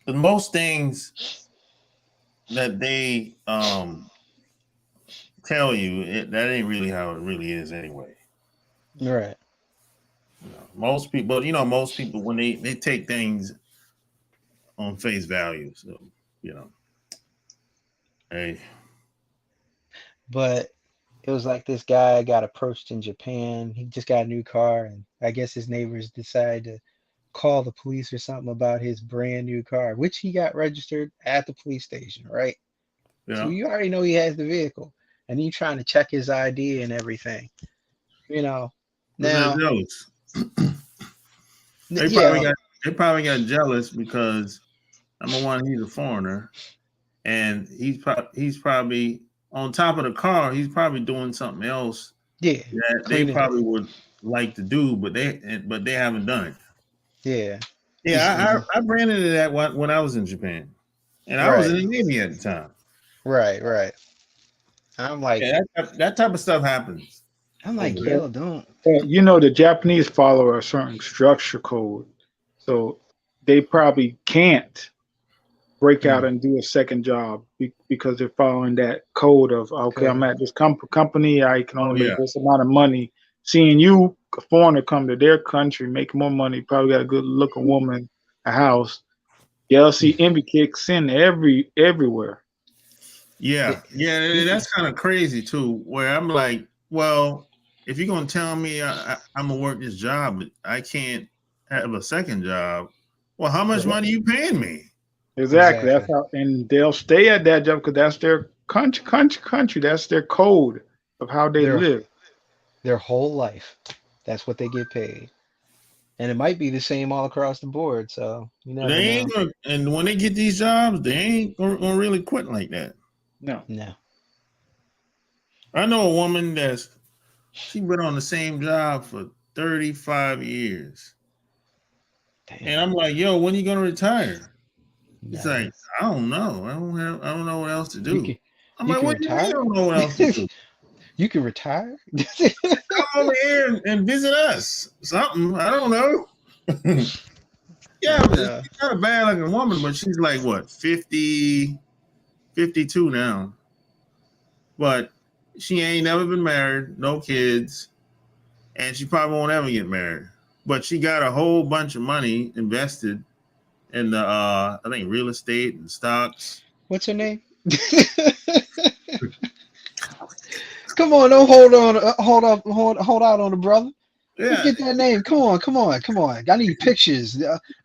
but most things that they tell you, that ain't really how it really is anyway. Right. Most people, when they take things on face value, so you know, hey, But it was like this guy got approached in Japan. He just got a new car, and I guess his neighbors decided to call the police or something about his brand new car, which he got registered at the police station, right? you So know, you already know he has the vehicle, and you trying to check his ID and everything. You know, because they're now, jealous. They probably yeah, got they probably got jealous because number one, he's a foreigner, and he's probably on top of the car. He's probably doing something else yeah, that they cleaning, probably would like to do, but they haven't done it. yeah, Yeah, I ran into that when I was in Japan, and I was right, in the Navy at the time. right, right. I'm like, Yeah, that type of stuff happens over there. yo, don't. You know, the Japanese follow a certain structure code, so they probably can't break out Mm, and do a second job because they're following that code of okay, I'm code. at this company, I can Oh only yeah, make this amount of money. Seeing you, a foreigner, come to their country, make more money, probably got a good looking woman, a house. Jealousy, envy kicks in everywhere. It, yeah. speaking, That's kind of crazy too. Where I'm like, well, if you're gonna tell me I'm gonna work this job, but I can't have a second job, well, how much Yeah, money you paying me? exactly. That's exactly. how, and they'll stay at that job because that's their country. That's their code of how they Their live. their whole life. That's what they get paid. And it might be the same all across the board, so you They never ain't know. gonna, and when they get these jobs, they ain't gonna really quit like that. No. No. I know a woman she been on the same job for 35 years. Damn. And I'm like, yo, when you gonna retire? He's like, Never. I don't know. I don't know what else to You do. can I'm you like, can what do you mean you retire? don't know what else to do? You can retire? Come over here and visit us. Something. I don't know. Yeah, but Yeah. she's not a bad looking woman, but she's like what, 50, 52 now. But she ain't never been married, no kids, and she probably won't ever get married. But she got a whole bunch of money invested in the I think real estate and stocks. What's her name? Come on, don't hold on, hold out on the brother. Let's Yeah. get that name. Come on, come on, come on. I need pictures,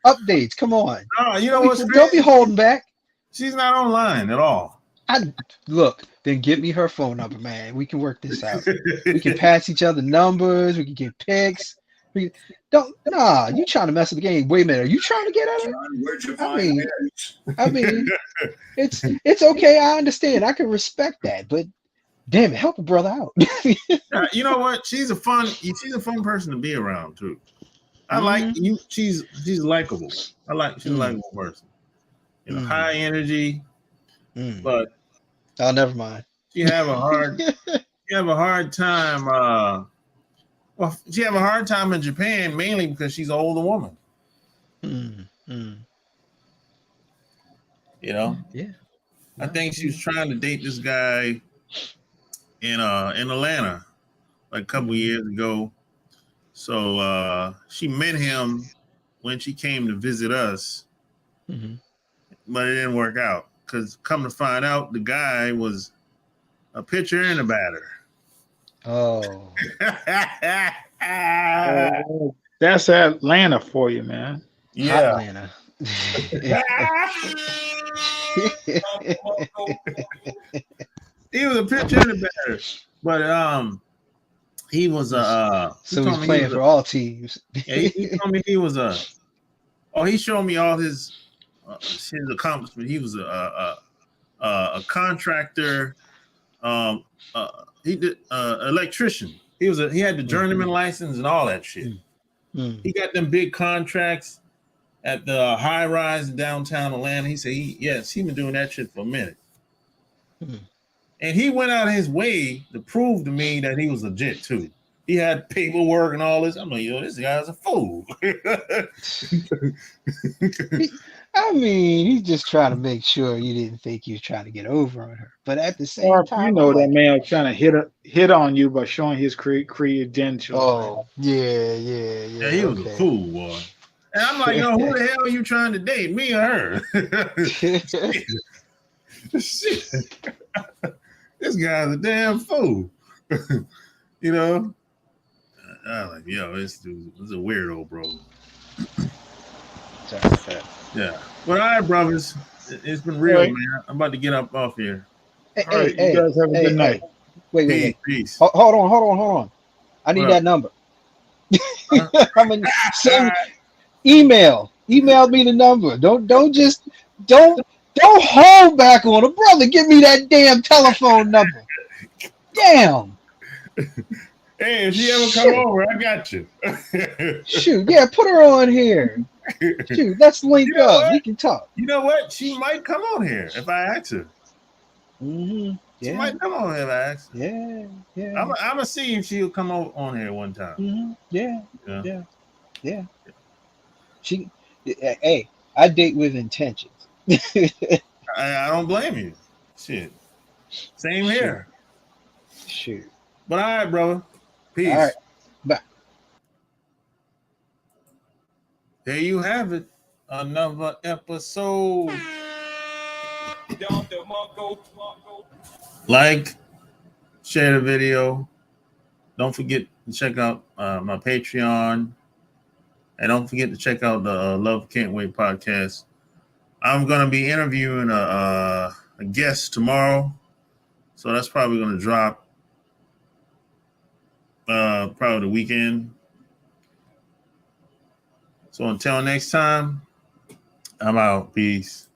updates. Come on. Oh, you know what's Don't be crazy? holding back. She's not online at all. I look, then get me her phone number, man. We can work this out. We can pass each other numbers. We can get pics. We don't nah. You trying to mess up the game? Wait a minute. Are you trying to get at her? Where'd you I find mean, I this? mean, it's okay. I understand. I can respect that, but damn it, help a brother out. You know what? She's a fun person to be around too. I like Hmm. you. She's likable. She's a Mm, likable person. You know, mm, high energy, mm. but Oh, never mind. she have a hard she have a hard time. She have a hard time in Japan mainly because she's an older woman. Mm, mm. You know, Yeah. I No. think she was trying to date this guy in Atlanta like a couple Mm, years ago. So she met him when she came to visit us, hmm. but it didn't work out because come to find out, the guy was a pitcher and a batter. Oh, That's Atlanta for you, man. Yeah. Hotlanta. He was a pitcher and a batter, but he was he So he's told me he playing was for all teams. yeah, he told me he was he showed me all his accomplishment. He was a contractor, he did electrician. He had the journeyman license and all that shit. He got them big contracts at the high rise in downtown Atlanta. He said he been doing that shit for a minute. And he went out of his way to prove to me that he was legit too. He had paperwork and all this. I'm like, yo, this guy's a fool. I mean, he's just trying to make sure you didn't think he was trying to get over on her. But at the same Or time, you know I'm that like, man was trying to hit on you by showing his credentials. oh, yeah, Yeah, he was a okay. fool, boy. And I'm like, yo, who the hell are you trying to date, me or her? Shit. This guy's a damn fool. You know? I'm like, yo, this dude is a weirdo, bro. Sorry about that. Yeah. Well, all right, brothers. It's been real, man. I'm about to get up off here. All right, you guys have a good night. Wait. Peace. Hold on. I need that number. I'm gonna send email me the number. Don't hold back on it, brother. Give me that damn telephone number. Damn. Hey, if she ever come over, I got you. Shoot, yeah, put her on here. Shoot, let's link up. What? We can talk. You know what? She might come on here if I ask her. Yeah. She might come on here if I ask her. Yeah. I'm gonna see if she'll come on here one time. Yeah. Hey, I date with intentions. I don't blame you. Shit. Same here. Shoot. But all right, brother. Peace. All right. Bye. There you have it. Another episode. Like, share the video. Don't forget to check out my Patreon. And don't forget to check out the Love Can't Wait podcast. I'm going to be interviewing a guest tomorrow. So that's probably going to drop probably the weekend. So until next time, I'm out. Peace.